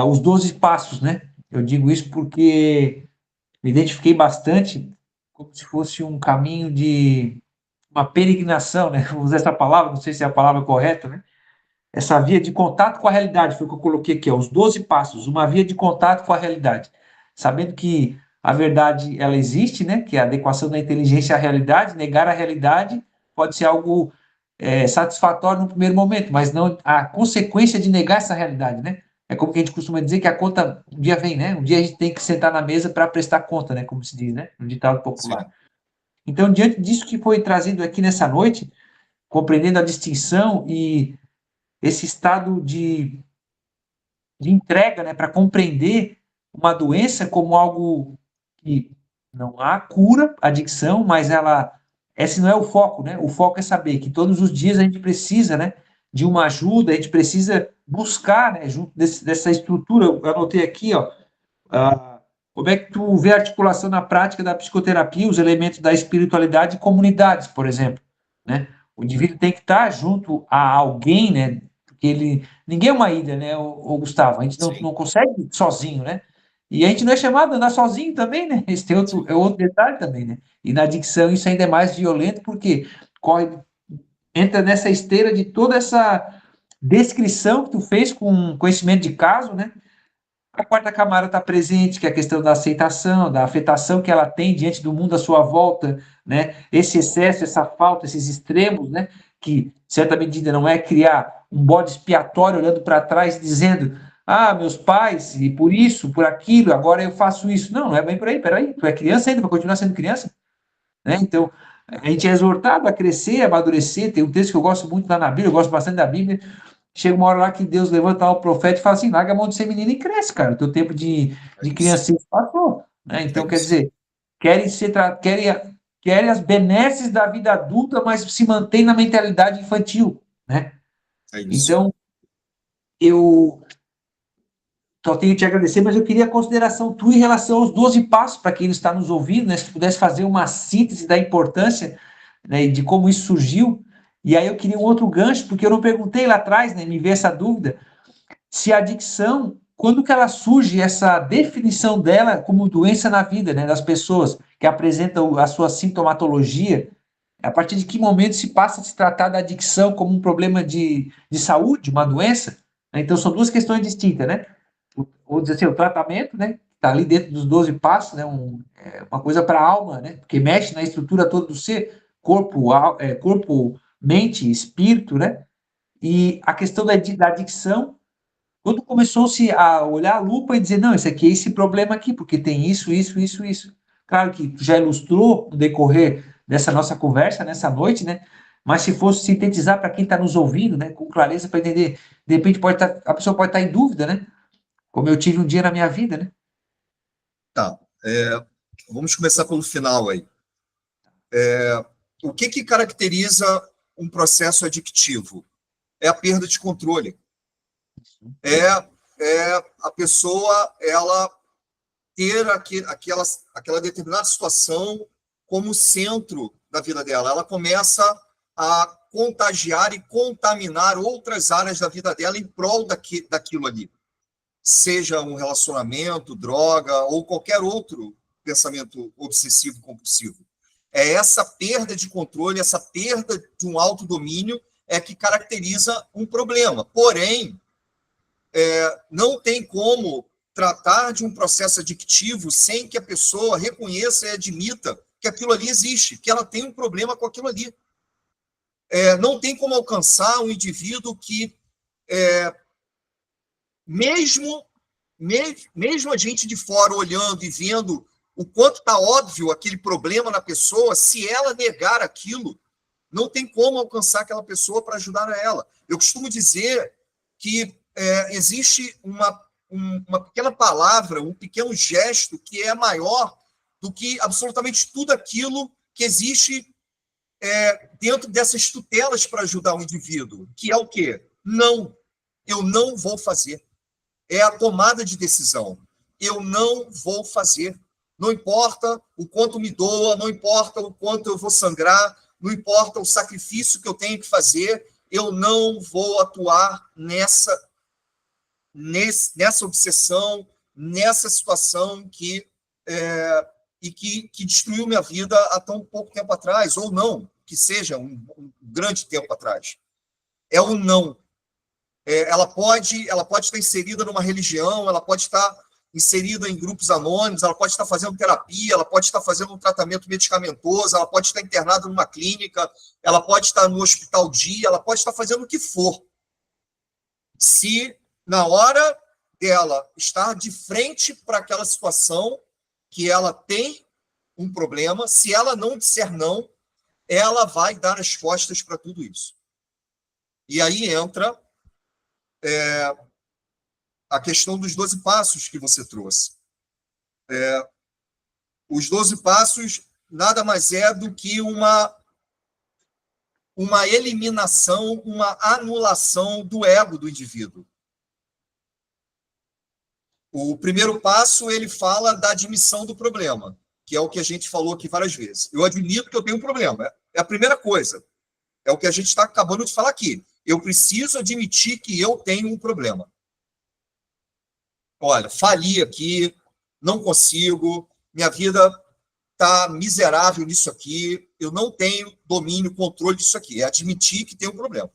Speaker 1: os 12 passos, né? Eu digo isso porque me identifiquei bastante como se fosse um caminho de uma peregrinação, né? Vou usar essa palavra, não sei se é a palavra correta, né? Essa via de contato com a realidade, foi o que eu coloquei aqui, ó, os 12 passos, uma via de contato com a realidade. Sabendo que a verdade, ela existe, né? Que é a adequação da inteligência à realidade, negar a realidade pode ser algo satisfatório no primeiro momento, mas não a consequência de negar essa realidade, né? É como que a gente costuma dizer que a conta um dia vem, né? Um dia a gente tem que sentar na mesa para prestar conta, né? Como se diz, né? No ditado popular.
Speaker 2: Sim.
Speaker 1: Então, diante disso que foi trazido aqui nessa noite, compreendendo a distinção e esse estado de entrega, né, para compreender uma doença como algo que não há cura, adicção, mas esse não é o foco, né? O foco é saber que todos os dias a gente precisa, né, de uma ajuda, a gente precisa buscar, né, junto dessa estrutura. Eu anotei aqui, ó, como é que tu vê a articulação na prática da psicoterapia, os elementos da espiritualidade e comunidades, por exemplo, né? O indivíduo tem que estar junto a alguém, né? Porque ninguém é uma ilha, né, o Gustavo? A gente não consegue ir sozinho, né? E a gente não é chamado a andar sozinho também, né? Esse é outro detalhe também, né? E na adicção isso ainda é mais violento, porque entra nessa esteira de toda essa descrição que tu fez com conhecimento de caso, né? A quarta camada está presente, que é a questão da aceitação, da afetação que ela tem diante do mundo à sua volta, né? Esse excesso, essa falta, esses extremos, né? Que, em certa medida, não é criar um bode expiatório olhando para trás dizendo: ah, meus pais, e por isso, por aquilo, agora eu faço isso. Não, não é bem por aí, peraí, tu é criança ainda, vai continuar sendo criança, né? Então, a gente é exortado a crescer, a amadurecer. Tem um texto que eu gosto muito lá na Bíblia, eu gosto bastante da Bíblia. Chega uma hora lá que Deus levanta o profeta e fala assim: larga a mão de ser menino e cresce, cara. O teu tempo de criança passou, né? Então, quer dizer, querem, querem as benesses da vida adulta, mas se mantém na mentalidade infantil, né? Então, eu só tenho que te agradecer, mas eu queria a consideração tua em relação aos 12 passos, para quem está nos ouvindo, né? Se pudesse fazer uma síntese da importância, né, e de como isso surgiu. E aí eu queria um outro gancho, porque eu não perguntei lá atrás, né? Me veio essa dúvida se a adicção, quando que ela surge, essa definição dela como doença na vida, né, das pessoas que apresentam a sua sintomatologia, a partir de que momento se passa a se tratar da adicção como um problema de saúde, uma doença, né? Então são duas questões distintas, né? Vou dizer assim, o tratamento, né, está ali dentro dos 12 passos, né, uma coisa para a alma, né, porque mexe na estrutura toda do ser, corpo, mente, espírito, né, e a questão da adicção, quando começou-se a olhar a lupa e dizer, não, isso aqui é esse problema aqui, porque tem isso, isso, isso, isso. Claro que tu já ilustrou no decorrer dessa nossa conversa, nessa noite, né? Mas se fosse sintetizar para quem está nos ouvindo, né, com clareza para entender, de repente a pessoa pode estar em dúvida, né? Como eu tive um dia na minha vida, né?
Speaker 2: Tá. Vamos começar pelo final aí. O que caracteriza um processo adictivo? É a perda de controle. É a pessoa ela ter aquela determinada situação como centro da vida dela. Ela começa a contagiar e contaminar outras áreas da vida dela em prol daquilo ali. Seja um relacionamento, droga ou qualquer outro pensamento obsessivo compulsivo. É essa perda de controle, essa perda de um autodomínio é que caracteriza um problema. Porém, não tem como tratar de um processo adictivo sem que a pessoa reconheça e admita que aquilo ali existe, que ela tem um problema com aquilo ali. Não tem como alcançar um indivíduo que, mesmo a gente de fora olhando e vendo o quanto está óbvio aquele problema na pessoa, se ela negar aquilo, não tem como alcançar aquela pessoa para ajudar a ela. Eu costumo dizer que existe uma pequena palavra, um pequeno gesto que é maior do que absolutamente tudo aquilo que existe dentro dessas tutelas para ajudar o indivíduo, que é o quê? Não, eu não vou fazer. É a tomada de decisão. Eu não vou fazer. Não importa o quanto me doa, não importa o quanto eu vou sangrar, não importa o sacrifício que eu tenho que fazer, eu não vou atuar nessa obsessão, nessa situação que destruiu minha vida há tão pouco tempo atrás, ou não, que seja um grande tempo atrás. É o não. Ela pode estar inserida numa religião, ela pode estar inserida em grupos anônimos, ela pode estar fazendo terapia, ela pode estar fazendo um tratamento medicamentoso, ela pode estar internada numa clínica, ela pode estar no hospital dia, ela pode estar fazendo o que for. Se na hora dela estar de frente para aquela situação que ela tem um problema, se ela não disser não, ela vai dar as costas para tudo isso. E aí entra a questão dos 12 passos que você trouxe. Os 12 passos nada mais é do que uma eliminação, uma anulação do ego do indivíduo. O primeiro passo, ele fala da admissão do problema, que é o que a gente falou aqui várias vezes. Eu admito que eu tenho um problema. É a primeira coisa. É o que a gente está acabando de falar aqui. Eu preciso admitir que eu tenho um problema. Olha, fali aqui, não consigo, minha vida está miserável nisso aqui, eu não tenho domínio, controle disso aqui. É admitir que tem um problema.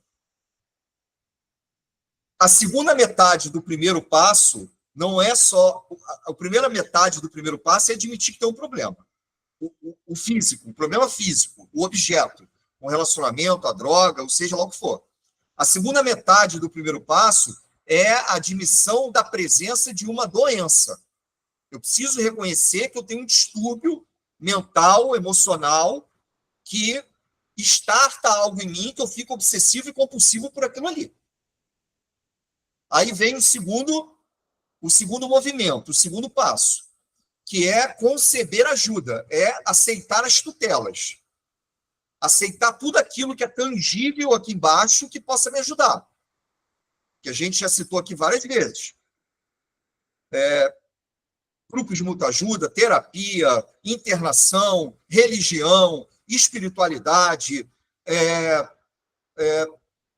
Speaker 2: A segunda metade do primeiro passo não é só... A primeira metade do primeiro passo é admitir que tem um problema. O físico, o problema físico, o objeto, um relacionamento, a droga, ou seja lá o que for. A segunda metade do primeiro passo é a admissão da presença de uma doença. Eu preciso reconhecer que eu tenho um distúrbio mental, emocional, que estarta algo em mim, que eu fico obsessivo e compulsivo por aquilo ali. Aí vem o segundo movimento, o segundo passo, que é conceber ajuda, é aceitar as tutelas. Aceitar tudo aquilo que é tangível aqui embaixo que possa me ajudar. Que a gente já citou aqui várias vezes. Grupos de muita ajuda, terapia, internação, religião, espiritualidade,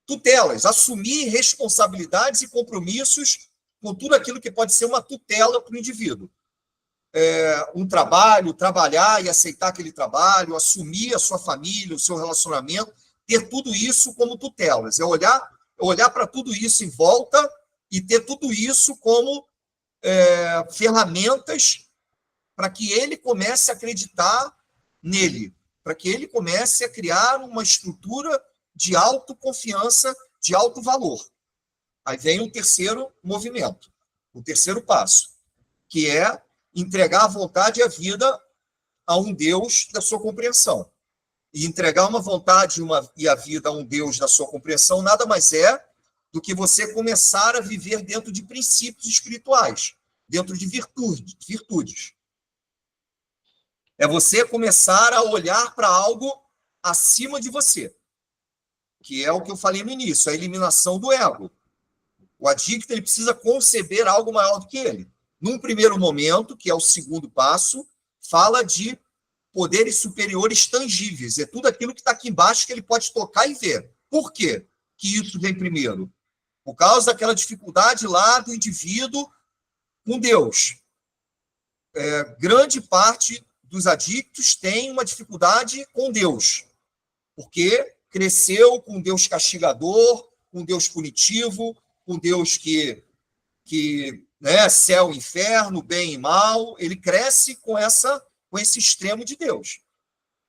Speaker 2: tutelas, assumir responsabilidades e compromissos com tudo aquilo que pode ser uma tutela para o indivíduo. Um trabalho, trabalhar e aceitar aquele trabalho, assumir a sua família, o seu relacionamento, ter tudo isso como tutelas. É olhar para tudo isso em volta e ter tudo isso como ferramentas para que ele comece a acreditar nele, para que ele comece a criar uma estrutura de autoconfiança, de alto valor. Aí vem o terceiro movimento, o terceiro passo, que é entregar a vontade e a vida a um Deus da sua compreensão. E entregar uma vontade e a vida a um Deus da sua compreensão nada mais é do que você começar a viver dentro de princípios espirituais, dentro de virtudes. É você começar a olhar para algo acima de você, que é o que eu falei no início, a eliminação do ego. O adicto ele precisa conceber algo maior do que ele. Num primeiro momento, que é o segundo passo, fala de poderes superiores tangíveis. É tudo aquilo que está aqui embaixo que ele pode tocar e ver. Por quê que isso vem primeiro? Por causa daquela dificuldade lá do indivíduo com Deus. Grande parte dos adictos tem uma dificuldade com Deus, porque cresceu com Deus castigador, com Deus punitivo, com Deus que né, céu e inferno, bem e mal. Ele cresce com esse extremo de Deus.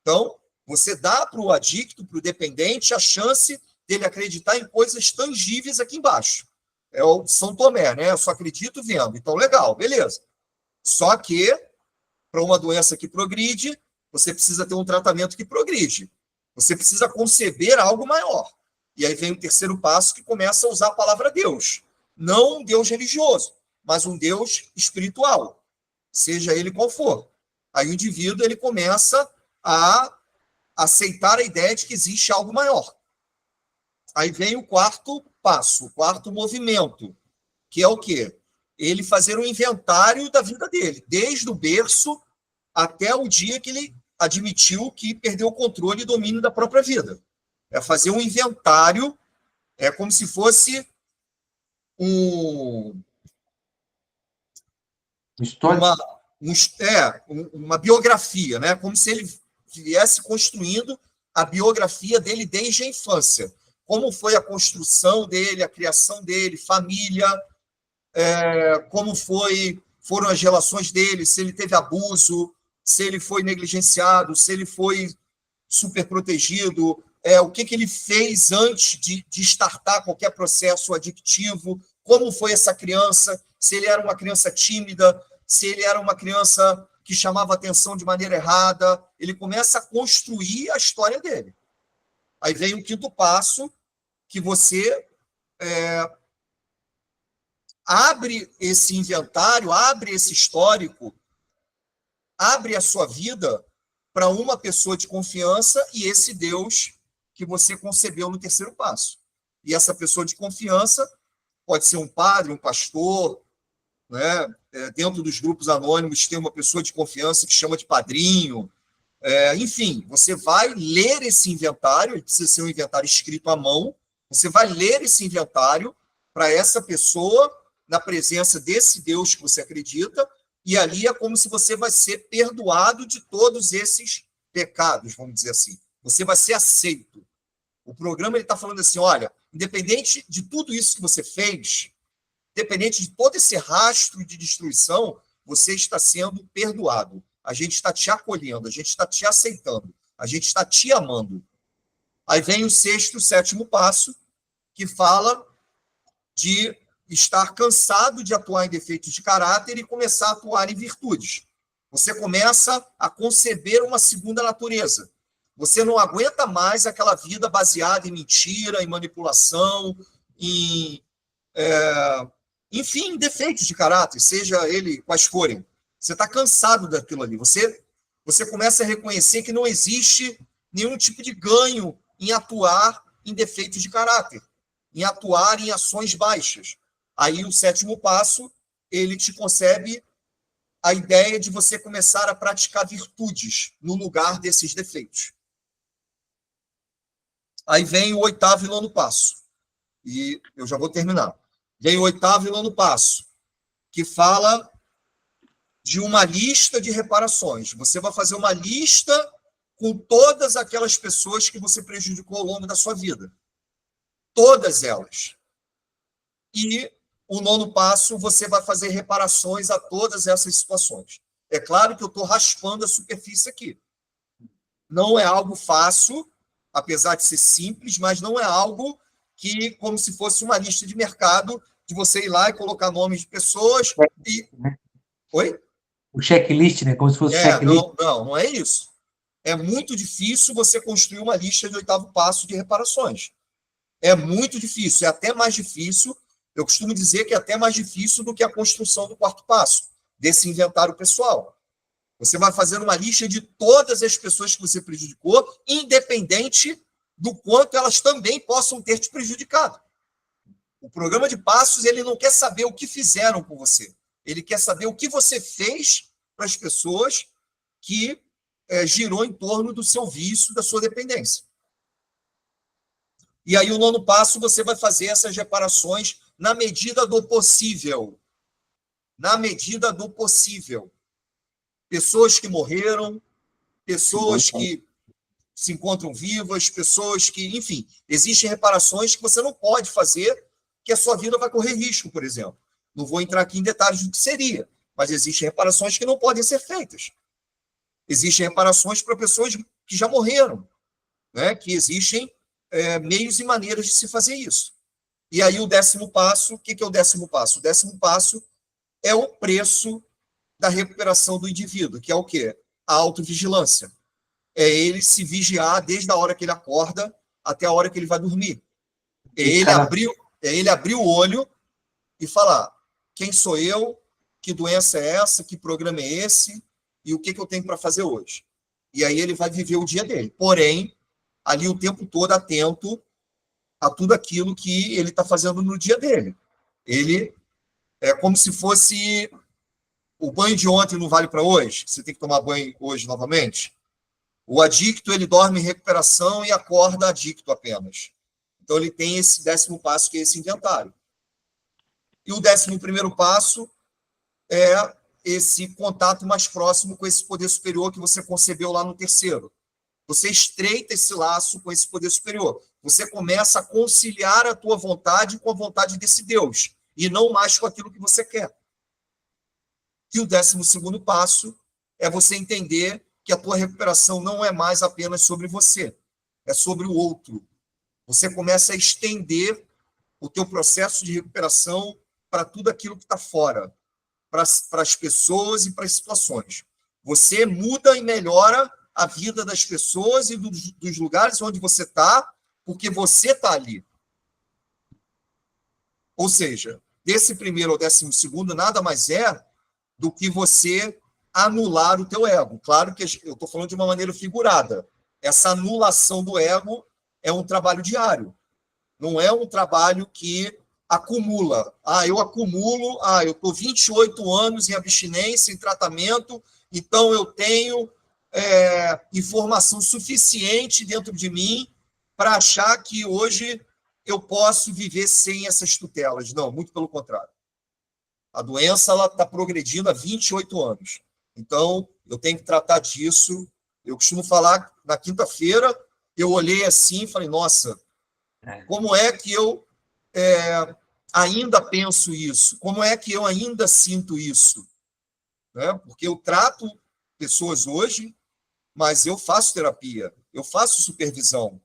Speaker 2: Então, você dá para o adicto, para o dependente, a chance dele acreditar em coisas tangíveis aqui embaixo. É o São Tomé, né? Eu só acredito vendo. Então, legal, beleza. Só que, para uma doença que progride, você precisa ter um tratamento que progride. Você precisa conceber algo maior. E aí vem o terceiro passo, que começa a usar a palavra Deus. Não um Deus religioso, mas um Deus espiritual, seja ele qual for. Aí o indivíduo ele começa a aceitar a ideia de que existe algo maior. Aí vem o quarto passo, o quarto movimento, que é o quê? Ele fazer um inventário da vida dele, desde o berço até o dia que ele admitiu que perdeu o controle e domínio da própria vida. É fazer um inventário, é como se fosse uma biografia, né? Como se ele viesse construindo a biografia dele desde a infância. Como foi a construção dele, a criação dele, família, como foram as relações dele, se ele teve abuso, se ele foi negligenciado, se ele foi superprotegido, o que ele fez antes de startar qualquer processo adictivo, como foi essa criança, se ele era uma criança tímida, se ele era uma criança que chamava atenção de maneira errada. Ele começa a construir a história dele. Aí vem o quinto passo, que você abre esse inventário, abre esse histórico, abre a sua vida para uma pessoa de confiança e esse Deus que você concebeu no terceiro passo. E essa pessoa de confiança pode ser um padre, um pastor, né? Dentro dos grupos anônimos tem uma pessoa de confiança que chama de padrinho. Enfim, você vai ler esse inventário, ele precisa ser um inventário escrito à mão, você vai ler esse inventário para essa pessoa, na presença desse Deus que você acredita, e ali é como se você vai ser perdoado de todos esses pecados, vamos dizer assim. Você vai ser aceito. O programa está falando assim, olha, independente de tudo isso que você fez, independente de todo esse rastro de destruição, você está sendo perdoado. A gente está te acolhendo, a gente está te aceitando, a gente está te amando. Aí vem o sexto, sétimo passo, que fala de estar cansado de atuar em defeitos de caráter e começar a atuar em virtudes. Você começa a conceber uma segunda natureza. Você não aguenta mais aquela vida baseada em mentira, em manipulação, enfim, em defeitos de caráter, seja ele quais forem. Você está cansado daquilo ali. Você começa a reconhecer que não existe nenhum tipo de ganho em atuar em defeitos de caráter, em atuar em ações baixas. Aí o sétimo passo, ele te concebe a ideia de você começar a praticar virtudes no lugar desses defeitos. Aí vem o oitavo e nono passo. E eu já vou terminar. Vem o oitavo e nono passo, que fala de uma lista de reparações. Você vai fazer uma lista com todas aquelas pessoas que você prejudicou ao longo da sua vida. Todas elas. E o nono passo, você vai fazer reparações a todas essas situações. É claro que eu estou raspando a superfície aqui. Não é algo fácil, apesar de ser simples, mas não é algo que, como se fosse uma lista de mercado, de você ir lá e colocar nomes de pessoas e... Oi?
Speaker 1: O checklist, né? Como se fosse checklist.
Speaker 2: Não é isso. É muito difícil você construir uma lista de oitavo passo de reparações. É muito difícil, é até mais difícil, eu costumo dizer que é até mais difícil do que a construção do quarto passo, desse inventário pessoal. Você vai fazer uma lista de todas as pessoas que você prejudicou, independente do quanto elas também possam ter te prejudicado. O programa de passos, ele não quer saber o que fizeram com você. Ele quer saber o que você fez para as pessoas que girou em torno do seu vício, da sua dependência. E aí, o 9º passo, você vai fazer essas reparações na medida do possível. Na medida do possível. Pessoas que morreram, pessoas que se encontram vivas, pessoas que, enfim, existem reparações que você não pode fazer, que a sua vida vai correr risco, por exemplo. Não vou entrar aqui em detalhes do que seria, mas existem reparações que não podem ser feitas. Existem reparações para pessoas que já morreram, né? Que existem meios e maneiras de se fazer isso. E aí o 10º passo, o que é o 10º passo? O 10º passo é o preço da recuperação do indivíduo, que é o quê? A autovigilância. É ele se vigiar desde a hora que ele acorda até a hora que ele vai dormir. É ele abrir o olho e falar: quem sou eu? Que doença é essa? Que programa é esse? E o que eu tenho para fazer hoje? E aí ele vai viver o dia dele. Porém, ali o tempo todo atento a tudo aquilo que ele está fazendo no dia dele. Ele é como se fosse o banho de ontem não vale para hoje. Você tem que tomar banho hoje novamente. O adicto, ele dorme em recuperação e acorda adicto apenas. Então, ele tem esse 10º passo, que é esse inventário. E o 11º passo é esse contato mais próximo com esse poder superior que você concebeu lá no 3º. Você estreita esse laço com esse poder superior. Você começa a conciliar a tua vontade com a vontade desse Deus, e não mais com aquilo que você quer. E o 12º passo é você entender que a tua recuperação não é mais apenas sobre você, é sobre o outro. Você começa a estender o teu processo de recuperação para tudo aquilo que está fora, para as pessoas e para as situações. Você muda e melhora a vida das pessoas e dos lugares onde você está, porque você está ali. Ou seja, desse 1º ao 12º nada mais é do que você anular o teu ego. Claro que eu estou falando de uma maneira figurada. Essa anulação do ego é um trabalho diário. Não é um trabalho que acumula. Eu acumulo, eu estou 28 anos em abstinência, em tratamento, então eu tenho informação suficiente dentro de mim para achar que hoje eu posso viver sem essas tutelas. Não, muito pelo contrário. A doença está progredindo há 28 anos. Então, eu tenho que tratar disso. Eu costumo falar, na quinta-feira, eu olhei assim e falei: nossa, como é que eu ainda penso isso? Como é que eu ainda sinto isso? Né? Porque eu trato pessoas hoje, mas eu faço terapia, eu faço supervisão,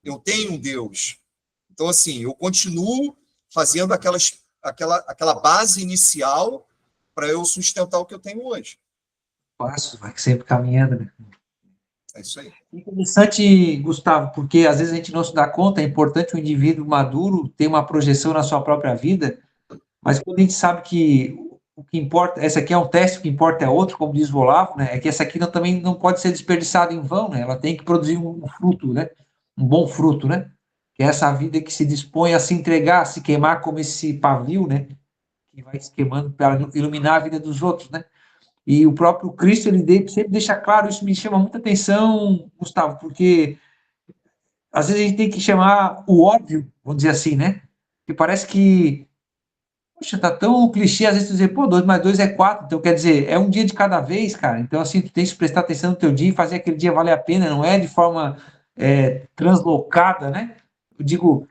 Speaker 2: eu tenho um Deus. Então, assim, eu continuo fazendo aquela base inicial para eu sustentar o que eu tenho hoje.
Speaker 1: Passo, vai sempre caminhando, né?
Speaker 2: É isso aí.
Speaker 1: Interessante, Gustavo, porque às vezes a gente não se dá conta, é importante o indivíduo maduro ter uma projeção na sua própria vida, mas quando a gente sabe que o que importa, essa aqui é um teste, o que importa é outro, como diz o Olavo, né? É que essa aqui também não pode ser desperdiçada em vão, né? Ela tem que produzir um fruto, né? Um bom fruto, né? Que é essa vida que se dispõe a se entregar, a se queimar como esse pavio, né? Que vai se queimando para iluminar a vida dos outros, né? E o próprio Cristo, ele sempre deixa claro, isso me chama muita atenção, Gustavo, porque às vezes a gente tem que chamar o óbvio, vamos dizer assim, né? Que parece que, poxa, tá tão clichê, às vezes tu dizer, pô, 2 mais 2 é 4, então quer dizer, é um dia de cada vez, cara. Então, assim, tu tem que prestar atenção no teu dia e fazer aquele dia valer a pena, não é de forma translocada, né? Eu digo,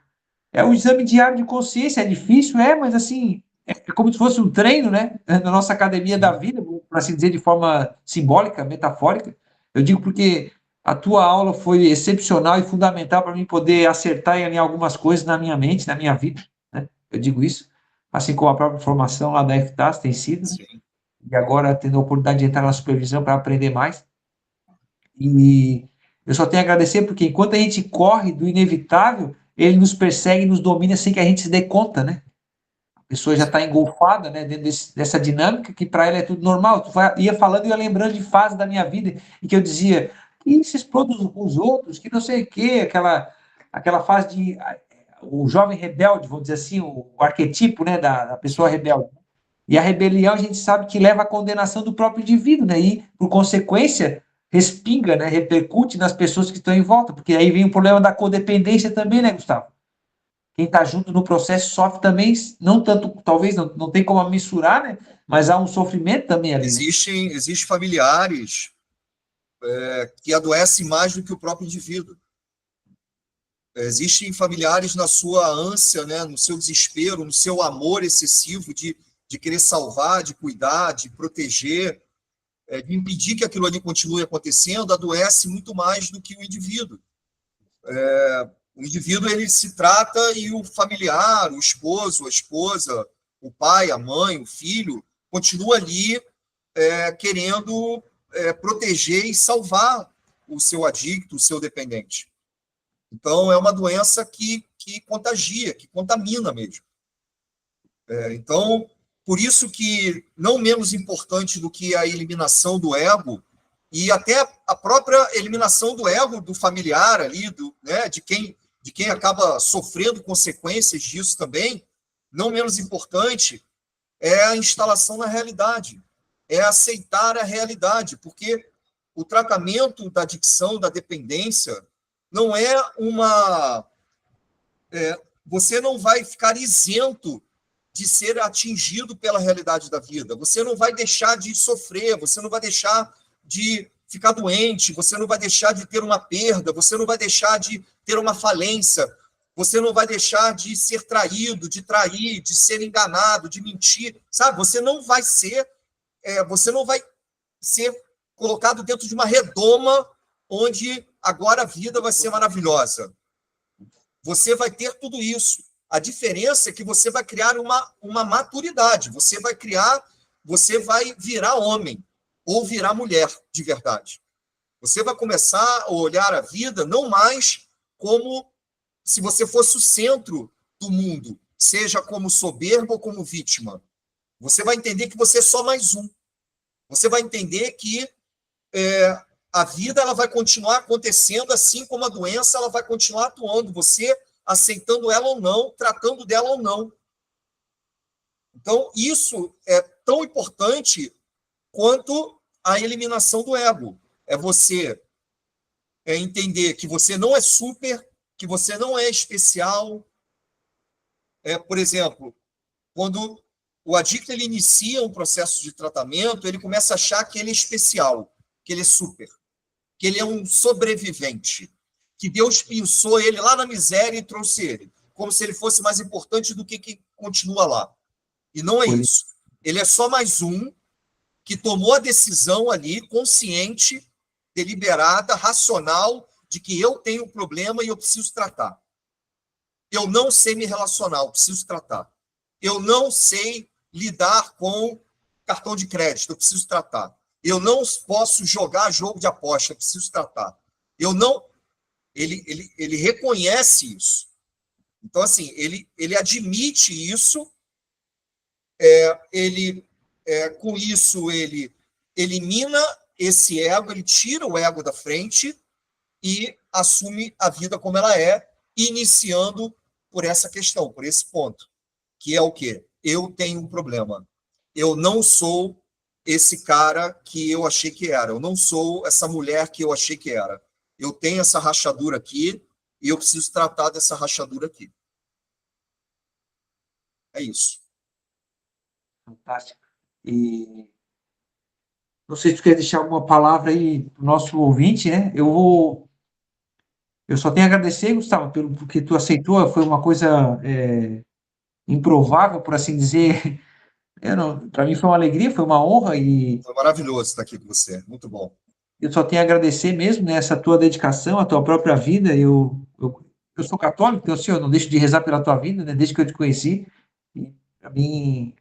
Speaker 1: é um exame diário de consciência, é difícil, mas assim, é como se fosse um treino, né? Na nossa academia da vida, para assim dizer, de forma simbólica, metafórica. Eu digo porque a tua aula foi excepcional e fundamental para mim poder acertar e alinhar algumas coisas na minha mente, na minha vida, né? Eu digo isso, assim como a própria formação lá da FTAS tem sido, né? E agora tendo a oportunidade de entrar na supervisão para aprender mais. E eu só tenho a agradecer porque enquanto a gente corre do inevitável, ele nos persegue e nos domina sem que a gente se dê conta, né? pessoa já está engolfada, né, dentro dessa dinâmica, que para ela é tudo normal. Ia falando e ia lembrando de fases da minha vida, e que eu dizia, que se explode com os outros, que não sei o quê, aquela fase de o jovem rebelde, vamos dizer assim, o arquetipo, né, da pessoa rebelde. E a rebelião a gente sabe que leva à condenação do próprio indivíduo, né? E, por consequência, respinga, né? Repercute nas pessoas que estão em volta, porque aí vem o problema da codependência também, né, Gustavo? Quem está junto no processo sofre também, não tanto, talvez não tem como mensurar, né? Mas há um sofrimento também ali, né?
Speaker 2: Existem familiares que adoecem mais do que o próprio indivíduo. Existem familiares na sua ânsia, né, no seu desespero, no seu amor excessivo de querer salvar, de cuidar, de proteger, de impedir que aquilo ali continue acontecendo, adoece muito mais do que o indivíduo. O indivíduo, ele se trata e o familiar, o esposo, a esposa, o pai, a mãe, o filho, continua ali querendo proteger e salvar o seu adicto, o seu dependente. Então, é uma doença que contagia, que contamina mesmo. Então, por isso que, não menos importante do que a eliminação do ego, e até a própria eliminação do ego do familiar ali, né, de quem acaba sofrendo consequências disso também, não menos importante é a instalação na realidade, é aceitar a realidade, porque o tratamento da adicção, da dependência, não é você não vai ficar isento de ser atingido pela realidade da vida. Você não vai deixar de sofrer, você não vai deixar de ficar doente, você não vai deixar de ter uma perda, você não vai deixar de ter uma falência, você não vai deixar de ser traído, de trair, de ser enganado, de mentir, sabe? Você não vai ser colocado dentro de uma redoma onde agora a vida vai ser maravilhosa. Você vai ter tudo isso. A diferença é que você vai criar uma maturidade. Você vai virar homem ou virar mulher de verdade. Você vai começar a olhar a vida não mais como se você fosse o centro do mundo, seja como soberbo ou como vítima. Você vai entender que você é só mais um. Você vai entender que a vida ela vai continuar acontecendo, assim como a doença ela vai continuar atuando. Você aceitando ela ou não, tratando dela ou não. Então, isso é tão importante quanto a eliminação do ego. É você entender que você não é super, que você não é especial. Por exemplo, quando o adicto ele inicia um processo de tratamento, ele começa a achar que ele é especial, que ele é super, que ele é um sobrevivente, que Deus pensou ele lá na miséria e trouxe ele, como se ele fosse mais importante do que quem continua lá. E não é isso. Ele é só mais um que tomou a decisão ali, consciente, deliberada, racional, de que eu tenho um problema e eu preciso tratar. Eu não sei me relacionar, eu preciso tratar. Eu não sei lidar com cartão de crédito, eu preciso tratar. Eu não posso jogar jogo de aposta, eu preciso tratar. Eu não... Ele reconhece isso. Então, assim, ele admite isso, com isso ele elimina esse ego, ele tira o ego da frente e assume a vida como ela é, iniciando por essa questão, por esse ponto, que é o quê? Eu tenho um problema. Eu não sou esse cara que eu achei que era. Eu não sou essa mulher que eu achei que era. Eu tenho essa rachadura aqui e eu preciso tratar dessa rachadura aqui. É isso.
Speaker 1: Fantástico. E não sei se tu quer deixar alguma palavra aí para o nosso ouvinte, né? Eu só tenho a agradecer, Gustavo, porque tu aceitou, foi uma coisa improvável, por assim dizer. Para mim foi uma alegria, foi uma honra e
Speaker 2: Foi maravilhoso estar aqui com você. Muito bom.
Speaker 1: eu só tenho a agradecer mesmo, né, essa tua dedicação, a tua própria vida. Eu sou católico, então assim, eu não deixo de rezar pela tua vida, né, desde que eu te conheci. E para mim,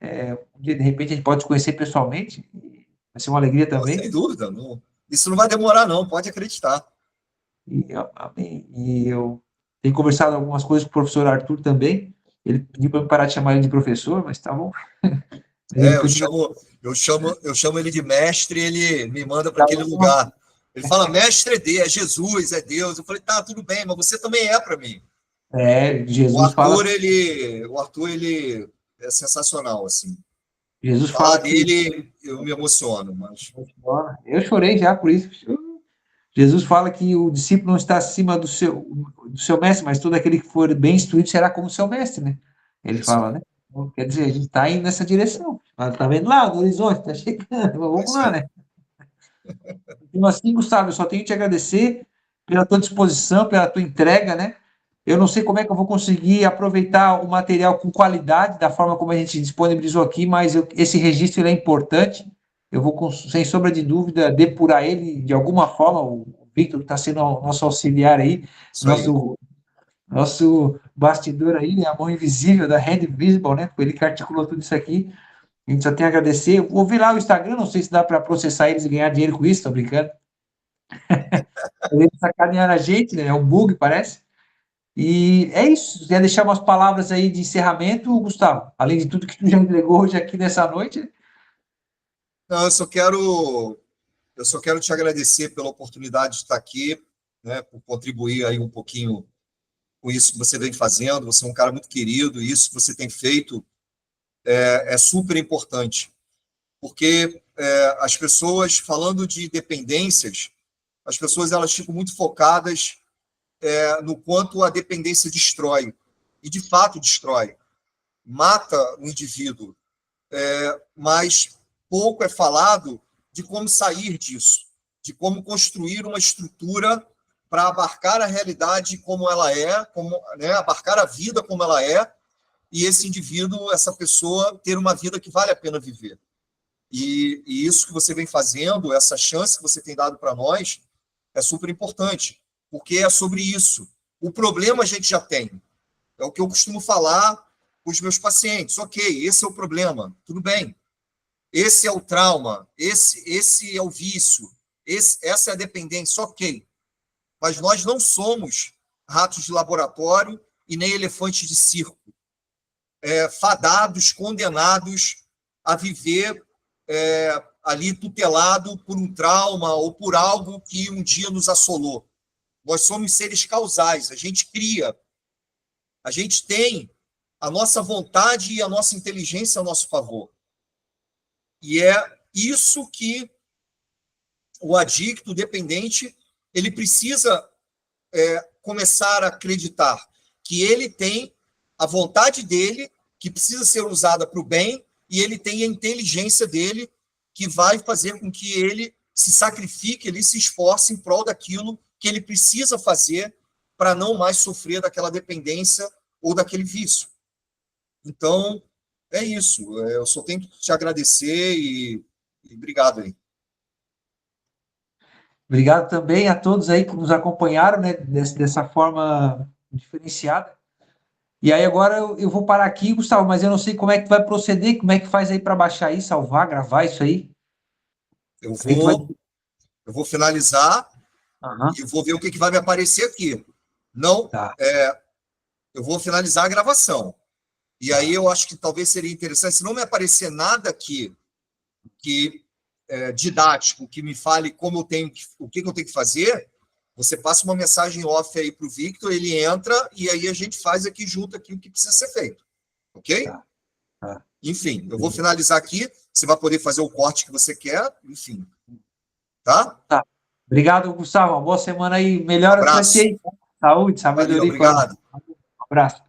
Speaker 1: um dia, de repente, a gente pode te conhecer pessoalmente. Vai ser uma alegria também.
Speaker 2: Sem dúvida. Não, isso não vai demorar, não. Pode acreditar.
Speaker 1: Amém. E eu tenho conversado algumas coisas com o professor Arthur também. Ele pediu para eu parar de chamar ele de professor, mas tá bom. Mas ele
Speaker 2: É,
Speaker 1: continua.
Speaker 2: eu chamo ele de mestre, ele me manda para
Speaker 1: Tá
Speaker 2: aquele
Speaker 1: bom.
Speaker 2: lugar. Ele fala, mestre é Jesus, é Deus. Eu falei, tá, tudo bem, mas você também é para mim. O
Speaker 1: Jesus fala,
Speaker 2: Arthur, ele, o Arthur, ele é sensacional, assim.
Speaker 1: Jesus
Speaker 2: Falar
Speaker 1: fala que
Speaker 2: dele, eu me emociono, mas
Speaker 1: eu chorei já por isso. Jesus fala que o discípulo não está acima do seu mestre, mas todo aquele que for bem instruído será como seu mestre, né?
Speaker 2: é
Speaker 1: Ele
Speaker 2: isso
Speaker 1: fala,
Speaker 2: aí.
Speaker 1: né? Então, quer dizer, a gente está indo nessa direção. Tá vendo lá no horizonte, está chegando,
Speaker 2: É
Speaker 1: vamos
Speaker 2: isso
Speaker 1: lá,
Speaker 2: aí.
Speaker 1: né? Então, assim, Gustavo, eu só tenho que te agradecer pela tua disposição, pela tua entrega, né? Eu não sei como é que eu vou conseguir aproveitar o material com qualidade, da forma como a gente disponibilizou aqui, mas esse registro ele é importante. Eu vou, sem sombra de dúvida, depurar ele de alguma forma. O Victor está sendo o nosso auxiliar aí,
Speaker 2: Isso aí.
Speaker 1: nosso bastidor aí, né? A mão invisível da Hand Visible, né? Foi ele que articulou tudo isso aqui. A gente só tem a agradecer. Eu vou ver lá o Instagram, não sei se dá para processar eles e ganhar dinheiro com isso, tô brincando. Eles sacanearam a gente, né? É um bug, parece. E é isso. Quer deixar umas palavras aí de encerramento, Gustavo? Além de tudo que tu já entregou hoje aqui nessa noite.
Speaker 2: Não, eu só quero te agradecer pela oportunidade de estar aqui, né, por contribuir aí um pouquinho com isso que você vem fazendo. Você é um cara muito querido e isso que você tem feito é super importante, porque as pessoas, falando de dependências, as pessoas elas ficam muito focadas no quanto a dependência destrói, e de fato destrói, mata o indivíduo, mas pouco é falado de como sair disso, de como construir uma estrutura para abarcar a realidade como ela é, como, né, abarcar a vida como ela é, e esse indivíduo, essa pessoa, ter uma vida que vale a pena viver. E isso que você vem fazendo, essa chance que você tem dado para nós, é super importante, porque é sobre isso. O problema a gente já tem. É o que eu costumo falar com os meus pacientes. Ok, esse é o problema, tudo bem. Esse é o trauma, esse é o vício, essa é a dependência, ok. Mas nós não somos ratos de laboratório e nem elefantes de circo, fadados, condenados a viver ali tutelado por um trauma ou por algo que um dia nos assolou. Nós somos seres causais, a gente cria, a gente tem a nossa vontade e a nossa inteligência a nosso favor. E é isso que o adicto, o dependente, ele precisa começar a acreditar que ele tem a vontade dele, que precisa ser usada para o bem, e ele tem a inteligência dele, que vai fazer com que ele se sacrifique, ele se esforce em prol daquilo que ele precisa fazer para não mais sofrer daquela dependência ou daquele vício. Então, é isso. Eu só tenho que te agradecer e obrigado aí.
Speaker 1: Obrigado também a todos aí que nos acompanharam, né, dessa forma diferenciada. E aí agora eu vou parar aqui, Gustavo, mas eu não sei como é que vai proceder, como é que faz aí para baixar aí, salvar, gravar isso aí.
Speaker 2: Eu
Speaker 1: Aí tu vai...
Speaker 2: vou, eu vou finalizar
Speaker 1: Aham,
Speaker 2: e vou ver o que vai me aparecer aqui. Não,
Speaker 1: tá,
Speaker 2: eu vou finalizar a gravação. E aí eu acho que talvez seria interessante, se não me aparecer nada aqui que didático, que me fale como eu tenho o que eu tenho que fazer, você passa uma mensagem off aí para o Victor, ele entra e aí a gente faz aqui junto aqui o que precisa ser feito. Ok?
Speaker 1: tá, tá.
Speaker 2: Enfim, eu vou finalizar aqui. Você vai poder fazer o corte que você quer, enfim. Tá?
Speaker 1: Tá. Obrigado, Gustavo. Uma boa semana aí.
Speaker 2: Um
Speaker 1: Melhoras para ti
Speaker 2: abraço.
Speaker 1: aí. Saúde,
Speaker 2: Valeu,
Speaker 1: sabedoria e coragem.
Speaker 2: obrigado.
Speaker 1: Um abraço.